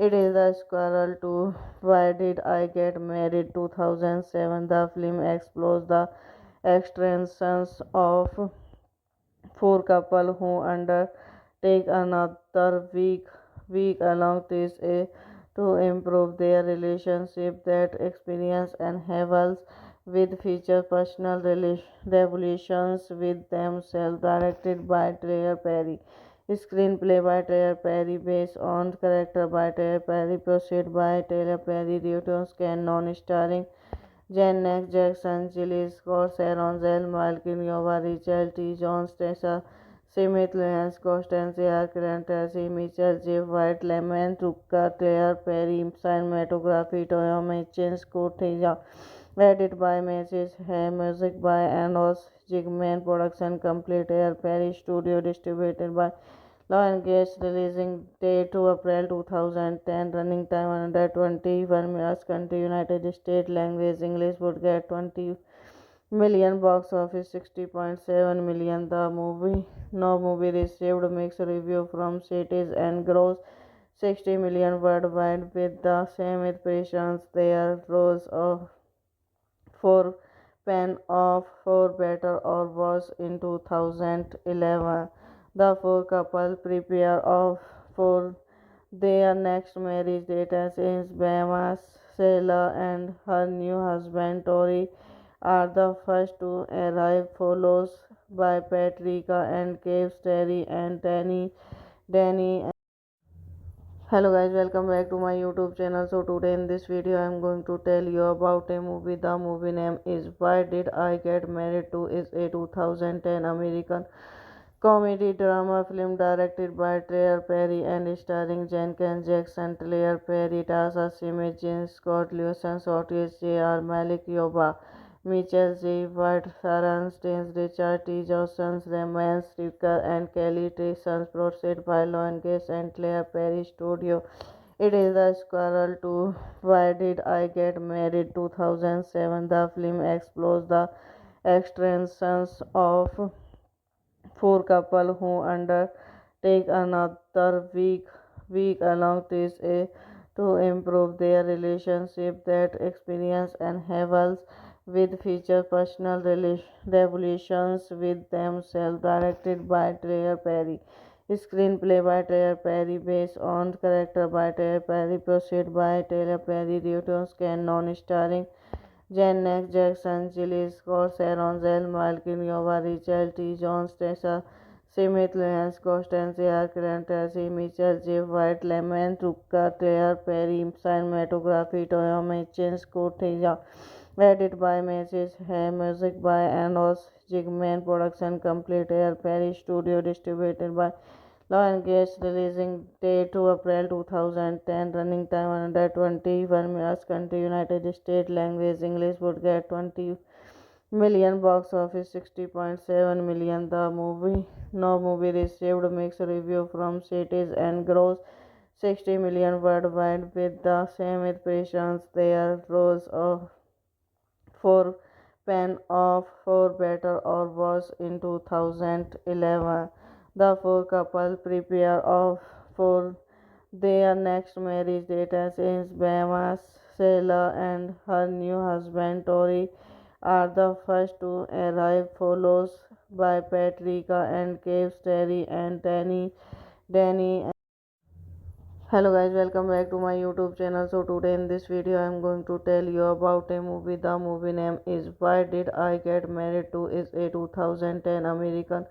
Speaker 1: It is the sequel to Why Did I Get Married 2007. The film explores the extremes of four couples who undertake another week along this to improve their relationship. That experience enables with feature personal revolutions with themselves, directed by Trey Perry. Screenplay by Trey Perry, based on character by Trey Perry, produced by Trey Perry, Reuters Can non-starring Janet Jackson, Jill Scott, Sharon Zell, Malcolm Yoba, Rachel T. Jones, Tessa Smith, Lance Constance, Clark Tracy, Mitchell J. White, Lemon Tucker, Claire Perry, cinematography, Toyota Chen, Scott Theja, edit by Mrs. Hay, music by Anos Jigman, production complete, Air Perry Studio, distributed by Lionsgate, releasing date to April 2010, running time 121 minutes, country United States, language English, would get 20 million, box office 60.7 million. The movie received mixed review from critics and grossed 60 million worldwide with the same impressions. There rose of for Pan Off for Better or Worse in 2011. The four couple prepare for their next marriage date as Bahamas. Sheila and her new husband Tori are the first to arrive, followed by Patricia and Caves, Terry and Danny. Hello guys, welcome back to my YouTube channel. So today in this video I am going to tell you about a movie. The movie name is Why Did I Get Married To? Is a 2010 American comedy drama film directed by Trey Perry and starring Jenkins Jackson, Claire Perry, Tasha Simit, Jean Scott, Lewison, Otis, J.R. Malik, Yoba, Mitchell J. White, Sharon Staines, Richard T. Johnson, Raymond Stricker, and Kelly Trison, produced by Lionsgate and Claire Perry Studio. It is the sequel to Why Did I Get Married 2007. The film explores the extremes of four couples who undertake another week along this to improve their relationship. That experience enables with feature personal revolutions with themselves, directed by Trey Perry. Screenplay by Trey Perry, based on character by Trey Perry, proceed by Trey Perry, Reuters Can non-starring Janet Jackson, Jill Scott, Sharon Zell, Malcolm Yoba, Rachel T. Jones, Tessa Smith, Lance Constance, Clarence Tracy, Mitchell J. White, Lemon Tucker, Claire Perry, cinematography, Toyoma Chen, Scott Theja, edited by Mrs. Hay, music by Anos Jigman, production complete, Air Perry Studio, distributed by Lionsgate, releasing date to April 2010, running time 121 minutes, country United States, language English, would get 20 million, box office 60.7 million. The movie received mixed review from critics and grossed 60 million worldwide with the same impressions. There rose for Pan of For Better or Worse in 2011. The four couple prepare for their next marriage date as Bama Sela and her new husband Tori are the first to arrive, followed by Patricia and Cave, Terry and Danny. Hello guys, welcome back to my YouTube channel. So today in this video I am going to tell you about a movie. The movie name is Why Did I Get Married To? Is a 2010 American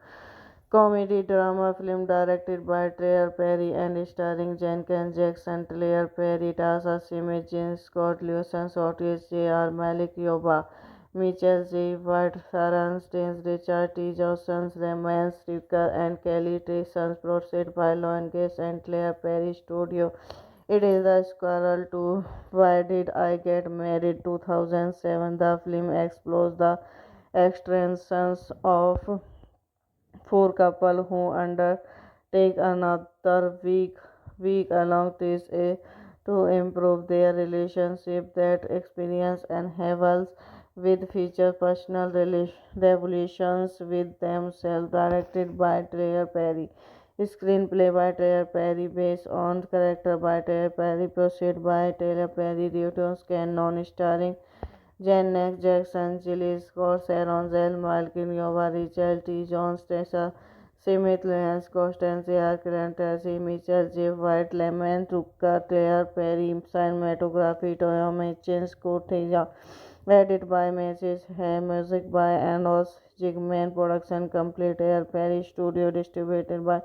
Speaker 1: comedy drama film directed by Trey Perry and starring Jenkins Jackson, Claire Perry, Tasha Simit, Jean Scott, Lewison, Otis, J.R. Malik, Yoba, Mitchell J. White, Sharon Staines, Richard T. Johnson, Raymond Stricker, and Kelly Trison, produced by Lionsgate and Claire Perry Studio. It is the sequel to Why Did I Get Married 2007. The film explores the extremes of four couples who undertake another week along this to improve their relationship. That experience enables with feature personal revolutions with themselves, directed by Trey Perry. Screenplay by Trey Perry, based on character by Trey Perry, proceed by Trey Perry, Reuters Can non-starring Janet Jackson, Jill Scott, Sharon Zell, Malcolm Yoba, Rachel T. Jones, Tessa Smith, Lance Constance, Clarence Tracy, Mitchell J. White, Lemon Tucker, Claire Perry, cinematography, Toyoma Chen, Scott Theja, edited by Mrs. Hay, music by Anos Jigman, production complete, Air Perry Studio, distributed by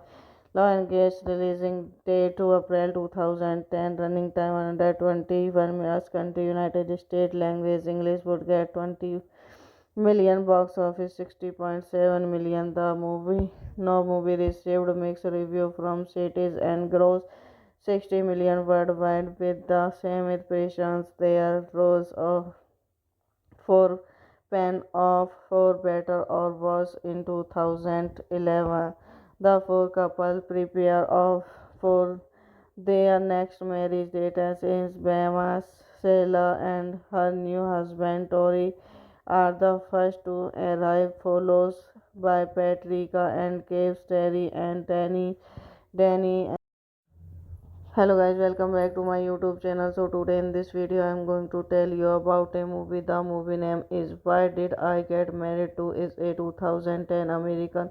Speaker 1: Lionsgate, releasing date to April 2010, running time 121 minutes, country United States, language English, would get 20 million, box office 60.7 million. The movie received mixed review from critics and grossed 60 million worldwide with the same impressions. There rose for Pan of For Better or Worse in 2011. The four couple prepare for their next marriage date as Bama Sela and her new husband Tori are the first to arrive, followed by Patricia and Cave, Terry and Danny. Hello guys, welcome back to my YouTube channel. So today in this video I am going to tell you about a movie. The movie name is Why Did I Get Married To? Is a 2010 American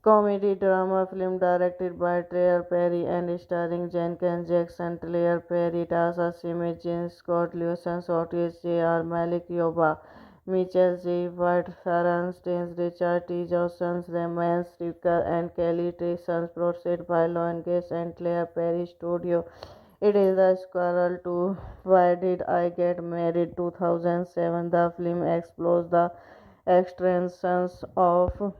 Speaker 1: comedy drama film directed by Trey Perry and starring Jenkins Jackson, Claire Perry, Tasha Simit, Jean Scott, Lewison, Otis, J.R. Malik, Yoba, Michael J. White, Sharon Staines, Richard T. Johnson, Raymond Stricker, and Kelly Trison, produced by Lionsgate and Claire Perry Studio. It is the sequel to Why Did I Get Married 2007. The film explores the extremes of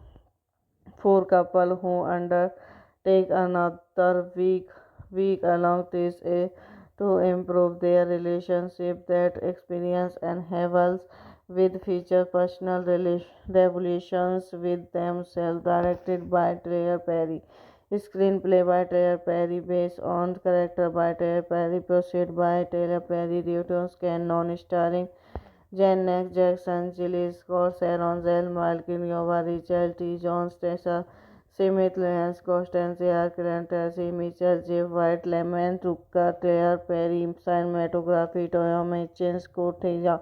Speaker 1: four couples who undertake another week along to improve their relationship. That experience enables with feature personal revolutions with themselves, directed by Trey Perry. Screenplay by Tyler Perry, based on character by Tyler Perry, produced by Tyler Perry, Reuters Can non-starring Janet Jackson, Jill Scott, Sharon Zell, Malcolm Yoba, Rachel T. Jones, Tessa Smith, Lance Constantia, Karen Tracy, Mitchell, Jeff White, Lemon, Tucker, Tyler Perry, cinematography, Toyoma Chen, Scott Theja,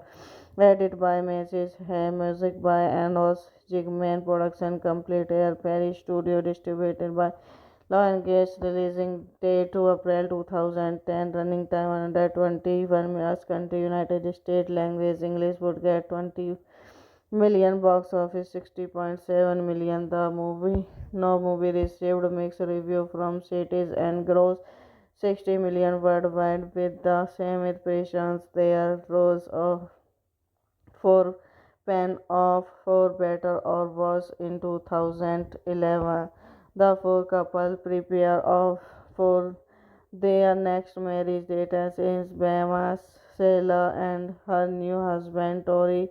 Speaker 1: edited by Mrs. Hay, music by Anos Jigman, production complete, Tyler Perry Studio, distributed by Lionsgate, releasing date to April 2010, running time 121 minutes, country United States, language English, would get 20 million, box office 60.7 million. The movie received mixed review from critics and grossed 60 million worldwide, with the same impressions. There rose for Pan of For Better or Worse in 2011. The four couple prepare for their next marriage date as Bahamas. Sheila and her new husband Tori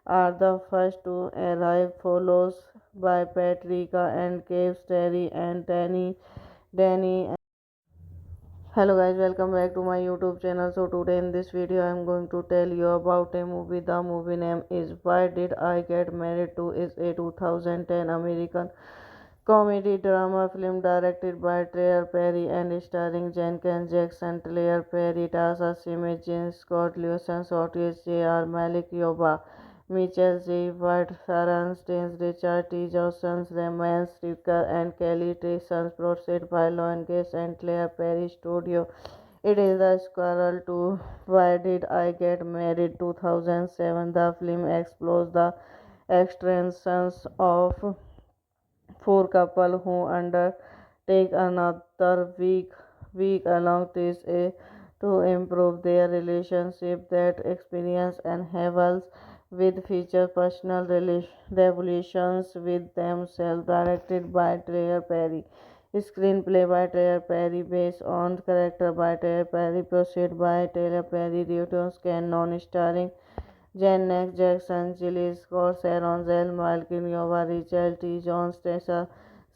Speaker 1: are the first to arrive, followed by Patricia and Cave, Terry and Danny. Hello guys, welcome back to my YouTube channel. So today in this video I am going to tell you about a movie. The movie name is Why Did I Get Married To. Is a 2010 American comedy drama film directed by Trey Perry and starring Jenkins Jackson, Claire Perry, Tasha Smith, Jean Scott, Lewison, Otis, J.R. Malik, Yoba, Mitchell J. White, Sharon Staines, Richard T. Johnson, Raymond Stricker, and Kelly Trison, produced by Lionsgate and Claire Perry Studio. It is the sequel to Why Did I Get Married 2007. The film explores the extremes of four couples who undertake another week along to improve their relationship. That experience enables with feature personal revolutions with themselves, directed by Trey Perry. Screenplay by Tyler Perry, based on character by Tyler Perry, produced by Tyler Perry, Reuters Can non-starring Janet Jackson, Jill Scott, Sharon Zell, Malcolm Yoba, Rachel T. Jones, Tessa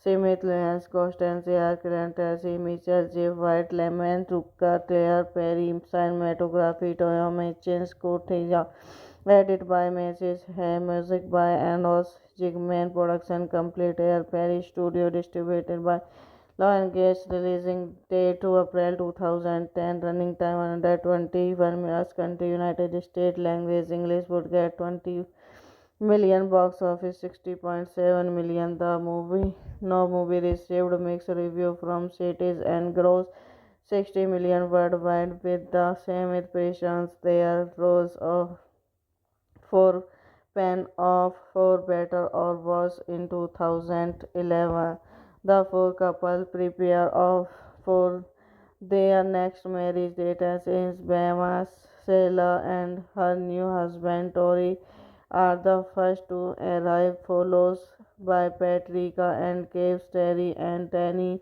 Speaker 1: Smith, Lance Constantia, Karen Tracy, Mitchell, Jeff White, Lemon, Tucker, Tyler Perry, cinematography, Toyoma Chen, Scott Theja, edited by Mrs. Hay, music by Anos Jigman, production complete, Tyler Perry Studio, distributed by Lionsgate, releasing date to April 2010, running time 121 minutes, country United States, language English, would get 20 million, box office 60.7 million. The movie received mixed review from critics and grossed 60 million worldwide, with the same impressions. There rose for Pan of For Better or Worse in 2011. The four couple prepare for their next marriage date as Bahamas. Sheila and her new husband Tori are the first to arrive, followed by Patricia and Cave, Terry and Danny.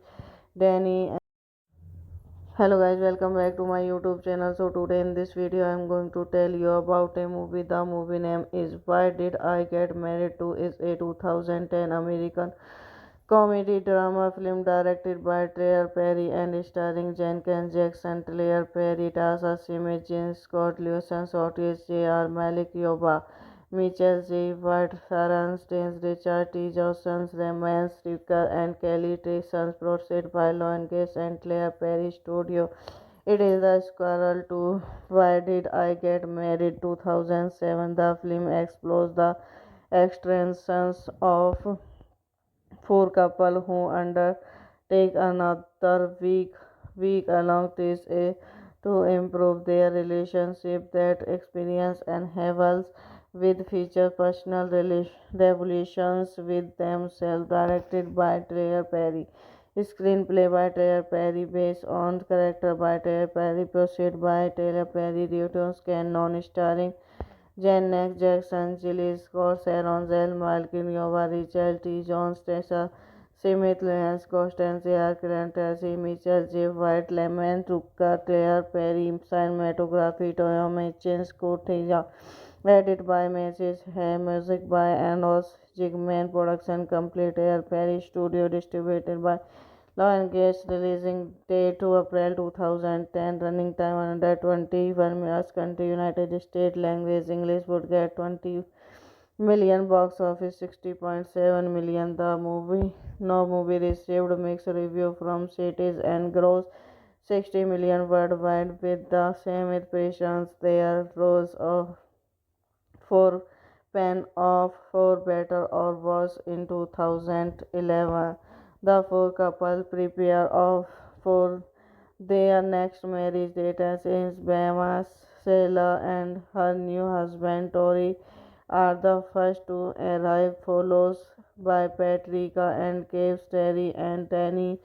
Speaker 1: Hello guys, welcome back to my YouTube channel. So today in this video I am going to tell you about a movie. The movie name is Why Did I Get Married To. Is a 2010 American comedy drama film directed by Trey Perry and starring Jenkins Jackson, Claire Perry, Tasha Smith, Jean Scott, Lewison, Otis, J.R. Malik, Yoba, Mitchell J. White, Sharon Staines, Richard T. Johnson, Raymond Stricker, and Kelly Trison, produced by Lionsgate and Claire Perry Studio. It is the sequel to Why Did I Get Married 2007. The film explores the extremes of four couples who undertake another week along to improve their relationship. That experience enables with feature personal revolutions with themselves, directed by Tyler Perry. Screenplay by Tyler Perry, based on character by Tyler Perry, produced by Tyler Perry, Reuters Canon, starring Janet Jackson, Chili Scott, Sharon Zell, Malcolm Yoba, Richard T. Jones, Tessa Smith, Lance Constance, Karen Tracy, Mitchell, Jeff White, Lemon, Tucker, Tyler Perry, cinematography, Toyoma Chen, Scott edited by Mrs. Hay, music by Andros Jigman, production complete, Tyler Perry Studio, distributed by Lionsgate, releasing date to April 2010, running time 121 minutes, country United States, language English, would get 20 million, box office 60.7 million. The movie received mixed review from critics and grossed 60 million worldwide, with the same impressions there rose of for Pen Off for Better or Worse in 2011. The four couple prepare for their next marriage date as Bama Sela and her new husband Tori are the first to arrive, followed by Patricia and Cave, Terry and Danny